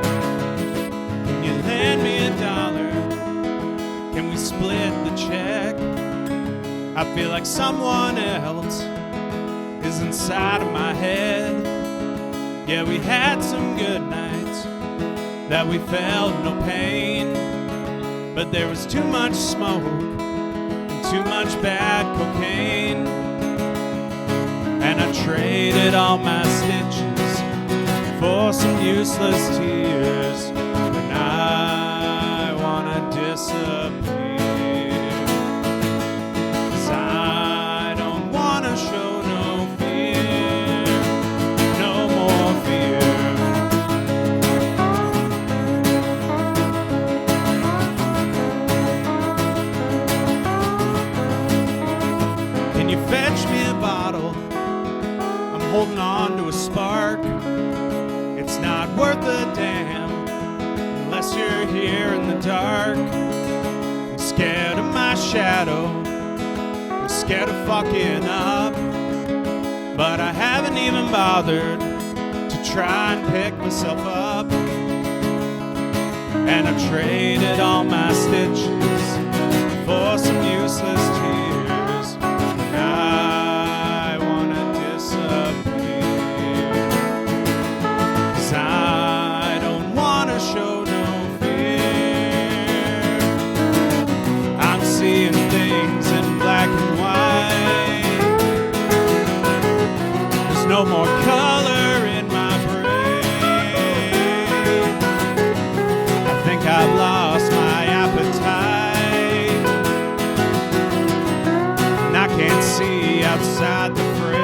[SPEAKER 1] Can you lend me $1? Can we split the check? I feel like someone else is inside of my head. Yeah, we had some good nights that we felt no pain, but there was too much smoke and too much bad cocaine. And I traded all my stitches for some useless tears, and I wanna disappear, 'cause I don't wanna show no fear, no more fear. Can you fetch me a bottle? I'm holding on to a spark. It's not worth a damn unless you're here in the dark. I'm scared of my shadow. I'm scared of fucking up. But I haven't even bothered to try and pick myself up. And I traded all my stitches for some useless tears. And I wanna disappear, 'cause I don't wanna show no fear. I'm seeing things in black and white. There's no more color in my brain. I think I've lost my appetite, and I can't see outside the frame.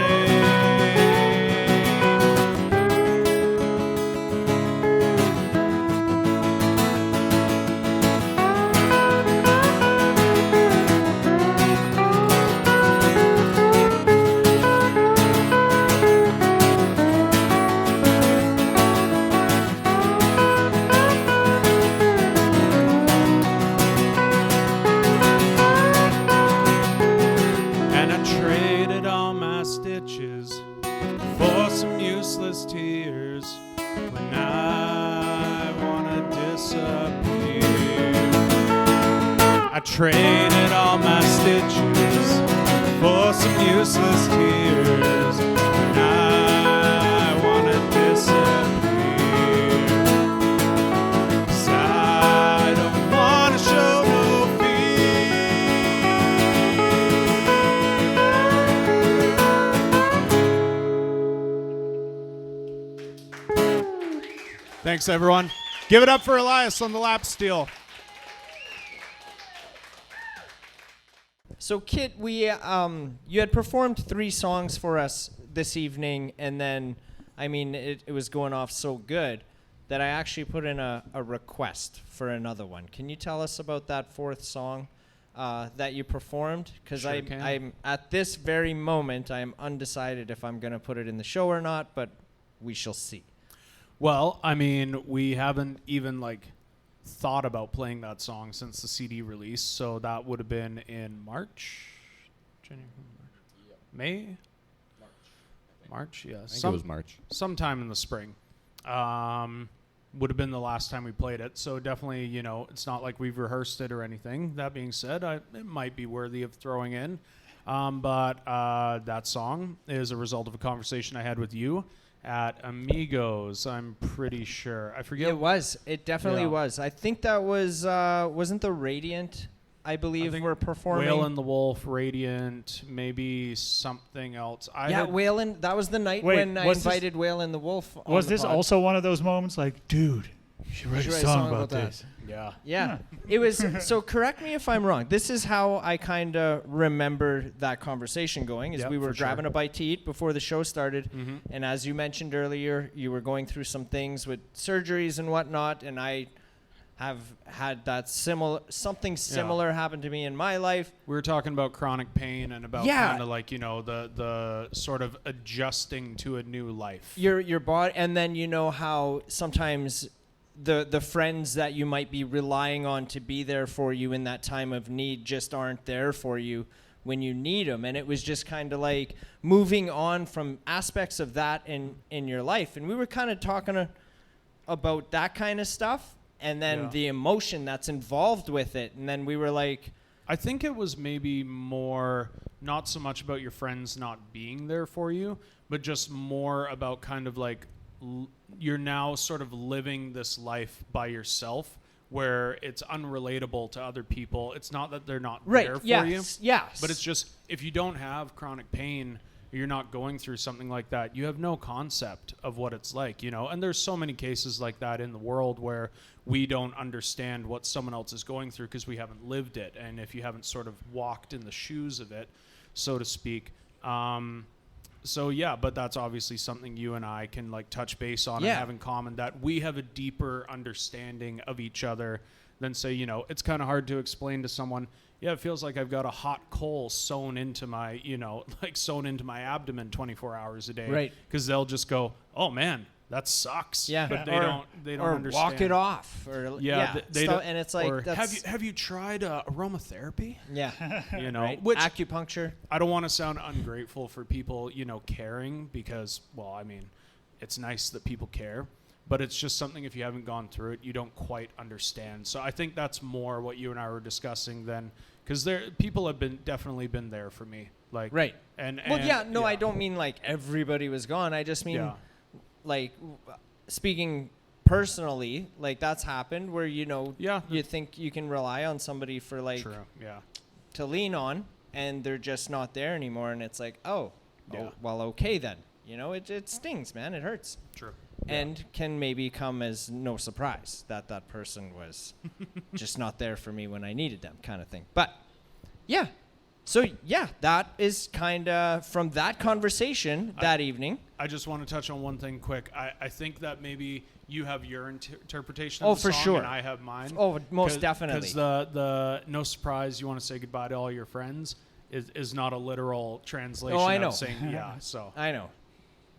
[SPEAKER 1] And I traded all my stitches for some useless tears when I wanna disappear. I traded all my stitches for some useless tears when I wanna disappear. 'Cause I don't wanna show no fear. Thanks, everyone. Give it up for Elias on the lap steel.
[SPEAKER 3] So, Kit, we you had performed 3 songs for us this evening, and then, I mean, it was going off so good that I actually put in a request for another one. Can you tell us about that 4th song that you performed? Because
[SPEAKER 1] Sure can.
[SPEAKER 3] I'm at this very moment, I am undecided if I'm going to put it in the show or not, but we shall see.
[SPEAKER 1] Well, I mean, we haven't even thought about playing that song since the CD release, so that would have been in March, January, May, March. Yeah,
[SPEAKER 2] I think it was March.
[SPEAKER 1] sometime in the spring. Would have been the last time we played it. So definitely, it's not like we've rehearsed it or anything. That being said, it might be worthy of throwing in. But that song is a result of a conversation I had with you at Amigos, I'm pretty sure. I forget.
[SPEAKER 3] It was. It definitely
[SPEAKER 1] Yeah.
[SPEAKER 3] was. I think that was, wasn't the Radiant, I believe, were performing.
[SPEAKER 1] Whale and the Wolf, Radiant, maybe something else.
[SPEAKER 3] Whale and, that was the night
[SPEAKER 4] Wait,
[SPEAKER 3] when I
[SPEAKER 4] was this-
[SPEAKER 3] invited Whale and the Wolf on
[SPEAKER 4] Was
[SPEAKER 3] the
[SPEAKER 4] this
[SPEAKER 3] pod.
[SPEAKER 4] also one of those moments like, dude, you should write a song about this?
[SPEAKER 1] Yeah.
[SPEAKER 3] Yeah. It was, so correct me if I'm wrong. This is how I kind of remember that conversation going, is
[SPEAKER 1] Yep,
[SPEAKER 3] we were
[SPEAKER 1] for sure.
[SPEAKER 3] grabbing a bite to eat before the show started.
[SPEAKER 1] Mhm.
[SPEAKER 3] And as you mentioned earlier, you were going through some things with surgeries and whatnot, and I have had that something similar happen to me in my life.
[SPEAKER 1] We were talking about chronic pain and about
[SPEAKER 3] Yeah.
[SPEAKER 1] kind of the sort of adjusting to a new life.
[SPEAKER 3] Your body, and then you know how sometimes the friends that you might be relying on to be there for you in that time of need just aren't there for you when you need them. And it was just kind of like moving on from aspects of that in your life. And we were kind of talking about that kind of stuff, and then
[SPEAKER 1] Yeah.
[SPEAKER 3] the emotion that's involved with it. And then we were like,
[SPEAKER 1] I think it was maybe more not so much about your friends not being there for you, but just more about kind of you're now sort of living this life by yourself where it's unrelatable to other people. It's not that they're not there for you,
[SPEAKER 3] yes.
[SPEAKER 1] but it's just if you don't have chronic pain, you're not going through something like that, you have no concept of what it's like, and there's so many cases like that in the world where we don't understand what someone else is going through because we haven't lived it, and if you haven't sort of walked in the shoes of it, so to speak. So yeah, but that's obviously something you and I can touch base on and have in common, that we have a deeper understanding of each other than say, it's kind of hard to explain to someone, yeah, it feels like I've got a hot coal sewn into my, sewn into my abdomen 24 hours a day.
[SPEAKER 3] Right.
[SPEAKER 1] Because they'll just go, oh man, that sucks.
[SPEAKER 3] Yeah.
[SPEAKER 1] But they
[SPEAKER 3] Or-
[SPEAKER 1] don't
[SPEAKER 3] or
[SPEAKER 1] understand.
[SPEAKER 3] walk it off, or
[SPEAKER 1] they don't,
[SPEAKER 3] and it's like,
[SPEAKER 1] or
[SPEAKER 3] that's,
[SPEAKER 1] have you tried aromatherapy?
[SPEAKER 3] yeah, right.
[SPEAKER 1] Which
[SPEAKER 3] acupuncture.
[SPEAKER 1] I don't want to sound ungrateful for people, caring, because, well, I mean, it's nice that people care, but it's just something, if you haven't gone through it, you don't quite understand. So I think that's more what you and I were discussing than, because people have definitely been there for me,
[SPEAKER 3] Right.
[SPEAKER 1] And
[SPEAKER 3] I don't mean like everybody was gone. I just mean speaking personally, that's happened where you think you can rely on somebody for
[SPEAKER 1] True. Yeah.
[SPEAKER 3] to lean on, and they're just not there anymore, and it's like, well, okay then. It stings, man. It hurts.
[SPEAKER 1] True.
[SPEAKER 3] And can maybe come as no surprise that that person was just not there for me when I needed them, kind of thing. But yeah, so yeah, that is kind of from that conversation that evening.
[SPEAKER 1] I just want to touch on one thing quick. I think that maybe you have your interpretation
[SPEAKER 3] Oh,
[SPEAKER 1] of the
[SPEAKER 3] for
[SPEAKER 1] song
[SPEAKER 3] sure.
[SPEAKER 1] and I have mine.
[SPEAKER 3] Oh, most definitely.
[SPEAKER 1] Because the no surprise, you want to say goodbye to all your friends is not a literal translation
[SPEAKER 3] I know.
[SPEAKER 1] of saying yeah. So
[SPEAKER 3] I know,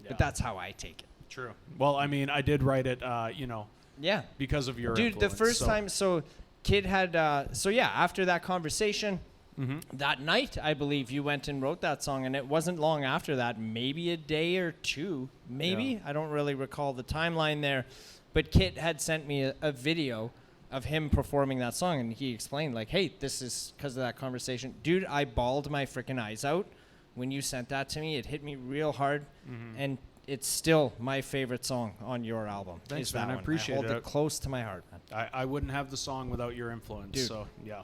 [SPEAKER 1] yeah.
[SPEAKER 3] but that's how I take it.
[SPEAKER 1] True. Well, I mean, I did write it,
[SPEAKER 3] Yeah.
[SPEAKER 1] because of your
[SPEAKER 3] Dude,
[SPEAKER 1] influence,
[SPEAKER 3] the first
[SPEAKER 1] so.
[SPEAKER 3] time, so Kid had, after that conversation,
[SPEAKER 1] Mhm.
[SPEAKER 3] that night, I believe you went and wrote that song, and it wasn't long after that, maybe a day or two, maybe.
[SPEAKER 1] Yeah.
[SPEAKER 3] I don't really recall the timeline there, but Kit had sent me a video of him performing that song, and he explained, hey, this is because of that conversation. Dude, I bawled my freaking eyes out when you sent that to me, it hit me real hard,
[SPEAKER 1] Mm-hmm.
[SPEAKER 3] and it's still my favorite song on your album.
[SPEAKER 1] Thanks,
[SPEAKER 3] is that
[SPEAKER 1] man. I
[SPEAKER 3] one.
[SPEAKER 1] appreciate
[SPEAKER 3] I hold
[SPEAKER 1] it.
[SPEAKER 3] it close to my heart, man.
[SPEAKER 1] I wouldn't have the song without your influence.
[SPEAKER 3] Dude.
[SPEAKER 1] So yeah,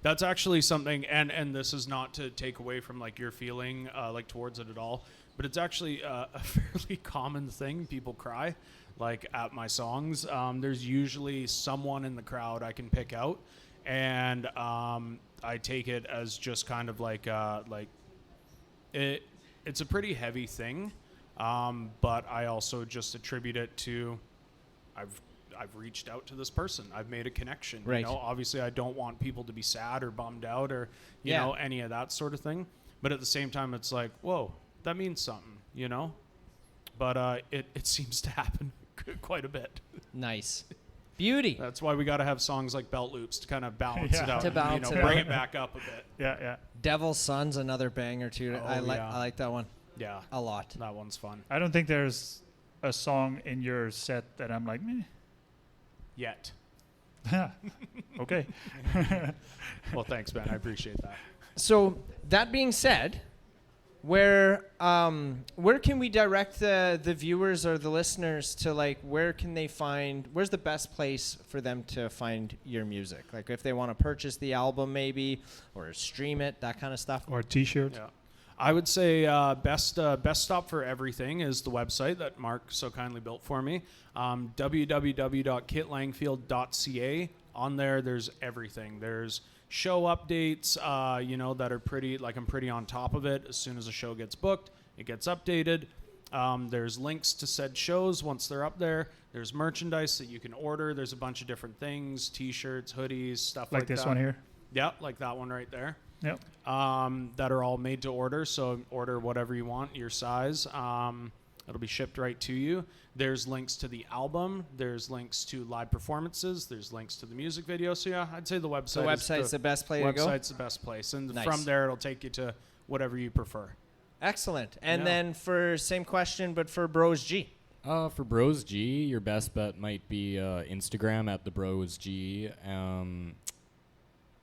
[SPEAKER 1] that's actually something. And this is not to take away from like your feeling like towards it at all, but it's actually a fairly common thing. People cry like at my songs. There's usually someone in the crowd I can pick out, and I take it as just kind of like it's a pretty heavy thing. But I also just attribute it to I've reached out to this person. I've made a connection.
[SPEAKER 3] Right.
[SPEAKER 1] You know, obviously I don't want people to be sad or bummed out or you
[SPEAKER 3] Yeah.
[SPEAKER 1] know any of that sort of thing. But at the same time, it's like, whoa, that means something. You know. But it seems to happen quite a bit.
[SPEAKER 3] Nice. Beauty.
[SPEAKER 1] That's why we got to have songs like Belt Loops to kind of balance
[SPEAKER 4] Yeah.
[SPEAKER 1] it out.
[SPEAKER 3] To
[SPEAKER 1] and,
[SPEAKER 3] balance
[SPEAKER 1] you know,
[SPEAKER 3] it
[SPEAKER 1] bring
[SPEAKER 3] out.
[SPEAKER 1] it back up a bit.
[SPEAKER 4] Yeah.
[SPEAKER 3] Devil's Son's another banger too.
[SPEAKER 1] Oh,
[SPEAKER 3] I
[SPEAKER 1] yeah.
[SPEAKER 3] like that one
[SPEAKER 1] Yeah,
[SPEAKER 3] a lot.
[SPEAKER 1] that one's fun.
[SPEAKER 4] I don't think there's a song in your set that I'm like, meh.
[SPEAKER 1] Yet.
[SPEAKER 4] Okay.
[SPEAKER 1] Well, thanks, man. I appreciate that.
[SPEAKER 3] So that being said, where can we direct the viewers or the listeners to, like, where's the best place for them to find your music? Like if they want to purchase the album maybe or stream it, that kind of stuff.
[SPEAKER 4] Or a T-shirt.
[SPEAKER 1] Yeah. I would say best stop for everything is the website that Mark so kindly built for me, www.kitlangfield.ca. On there, there's everything. There's show updates, that are pretty, like I'm pretty on top of it. As soon as a show gets booked, it gets updated. There's links to said shows once they're up there. There's merchandise that you can order. There's a bunch of different things, T-shirts, hoodies, stuff like that.
[SPEAKER 4] Like this one here.
[SPEAKER 1] Yeah, like that one right there.
[SPEAKER 4] Yep.
[SPEAKER 1] That are all made to order. So order whatever you want, your size. It'll be shipped right to you. There's links to the album. There's links to live performances. There's links to the music video. So yeah, I'd say the website.
[SPEAKER 3] The website's the best place to go.
[SPEAKER 1] Website's the best place, and
[SPEAKER 3] Nice.
[SPEAKER 1] from there it'll take you to whatever you prefer.
[SPEAKER 3] Excellent. And
[SPEAKER 1] Yeah.
[SPEAKER 3] then for same question, but for Bros G.
[SPEAKER 2] For Bros G, your best bet might be Instagram at the Bros G,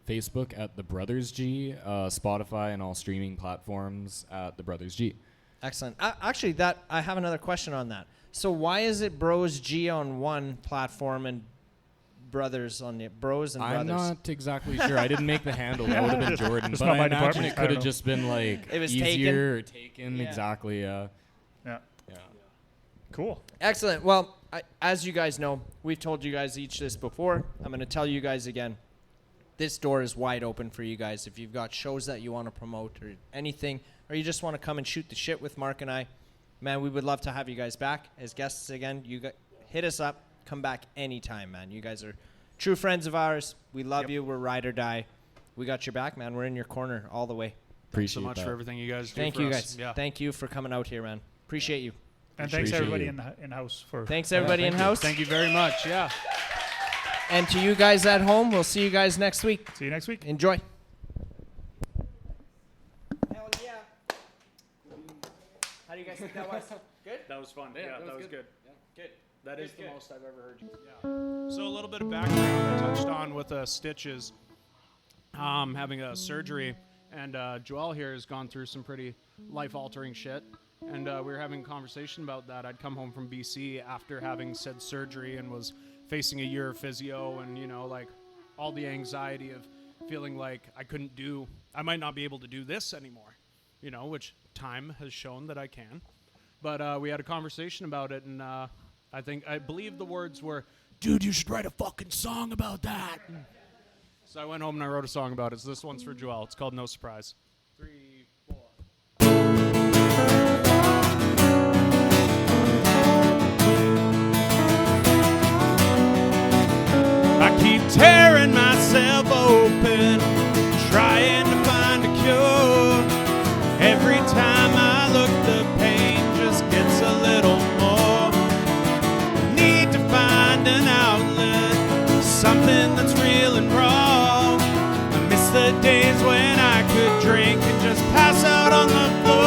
[SPEAKER 2] Facebook at the Brothers G, Spotify and all streaming platforms at the Brothers G.
[SPEAKER 3] Excellent. Actually, I have another question on that. So why is it Bros G on one platform and Brothers on the Bros and
[SPEAKER 2] I'm
[SPEAKER 3] Brothers?
[SPEAKER 2] not exactly sure. I didn't make the handle. That would have been Jordan.
[SPEAKER 4] It's
[SPEAKER 2] But
[SPEAKER 4] not
[SPEAKER 2] I
[SPEAKER 4] my
[SPEAKER 2] imagine
[SPEAKER 4] department.
[SPEAKER 2] it
[SPEAKER 4] I
[SPEAKER 2] could
[SPEAKER 4] don't
[SPEAKER 2] have
[SPEAKER 4] know.
[SPEAKER 2] just been like
[SPEAKER 3] It was
[SPEAKER 2] easier or taken.
[SPEAKER 3] Yeah.
[SPEAKER 2] Exactly.
[SPEAKER 4] Yeah.
[SPEAKER 2] Yeah.
[SPEAKER 4] Cool.
[SPEAKER 3] Excellent. Well, as you guys know, we've told you guys each this before. I'm going to tell you guys again. This door is wide open for you guys. If you've got shows that you want to promote or anything, or you just want to come and shoot the shit with Mark and I, man, we would love to have you guys back as guests again. Hit us up. Come back anytime, man. You guys are true friends of ours. We love you. We're ride or die. We got your back, man. We're in your corner all the way.
[SPEAKER 1] Thanks
[SPEAKER 2] Appreciate
[SPEAKER 1] so much
[SPEAKER 2] that.
[SPEAKER 1] for everything you guys do.
[SPEAKER 3] Thank
[SPEAKER 1] for
[SPEAKER 3] you,
[SPEAKER 1] us.
[SPEAKER 3] guys.
[SPEAKER 1] Yeah.
[SPEAKER 3] Thank you for coming out here, man. Appreciate you.
[SPEAKER 4] And thanks
[SPEAKER 2] Appreciate
[SPEAKER 4] everybody
[SPEAKER 2] you.
[SPEAKER 4] in house for.
[SPEAKER 3] Thanks, everybody in house.
[SPEAKER 1] Thank you very much. Yeah.
[SPEAKER 3] And to you guys at home, we'll see you guys next week.
[SPEAKER 4] See you next week.
[SPEAKER 3] Enjoy. Hell yeah. How do you guys think that was? Good?
[SPEAKER 1] That was fun. Yeah, that was good.
[SPEAKER 3] Good.
[SPEAKER 1] That is the most I've ever heard you. Yeah. So a little bit of background I touched on with stitches, having a surgery, and Joelle here has gone through some pretty life-altering shit, and we were having a conversation about that. I'd come home from BC after having said surgery and was facing a year of physio, and like all the anxiety of feeling like I might not be able to do this anymore, which time has shown that I can. But we had a conversation about it, and I believe the words were, "Dude, you should write a fucking song about that." So I went home and I wrote a song about it. So this one's for Joelle. It's called No Surprise. 3, 4. I keep tearing myself open, trying to find a cure. Every time I look, the pain just gets a little more. Need to find an outlet, something that's real and raw. I miss the days when I could drink and just pass out on the floor.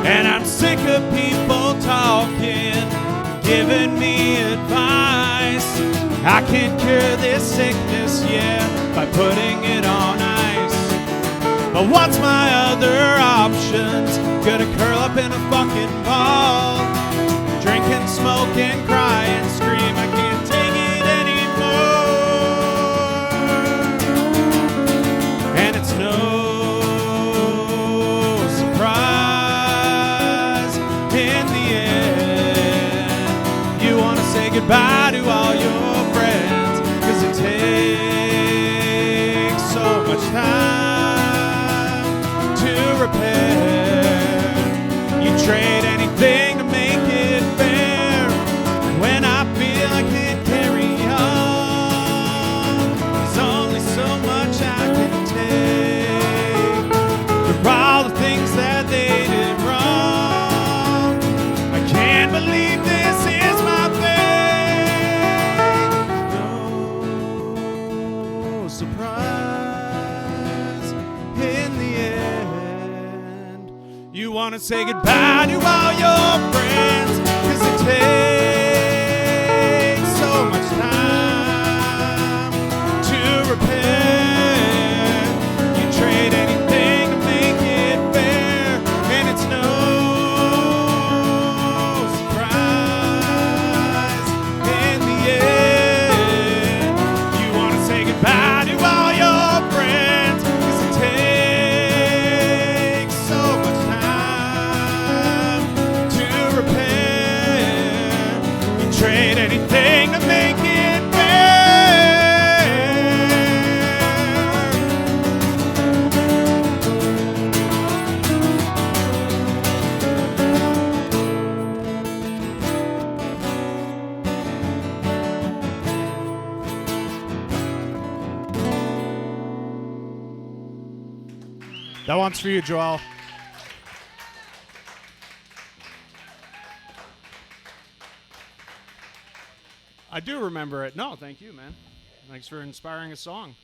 [SPEAKER 1] And I'm sick of people talking, giving me advice. I can't cure this sickness, yeah, by putting it on ice. But what's my other options? Gonna curl up in a fucking ball, drink and smoke and cry and scream. I can't take it anymore. And it's no surprise in the end you wanna say goodbye to all your friends, 'cause it takes so much time to repair. You trade anything to make it fair. When I feel I can't carry on, there's only so much I can take. For all the things that they did wrong, I can't believe this is my fate. No surprise in the end. You wanna say goodbye to all your friends, 'cause it takes so much time to repair. You trade anything to make it fair, and it's no surprise in the end. You wanna say goodbye to all your friends, 'cause it takes so much time to repair. You trade anything to make it fair. That one's for you, Joel. I do remember it. No, thank you, man. Thanks for inspiring a song.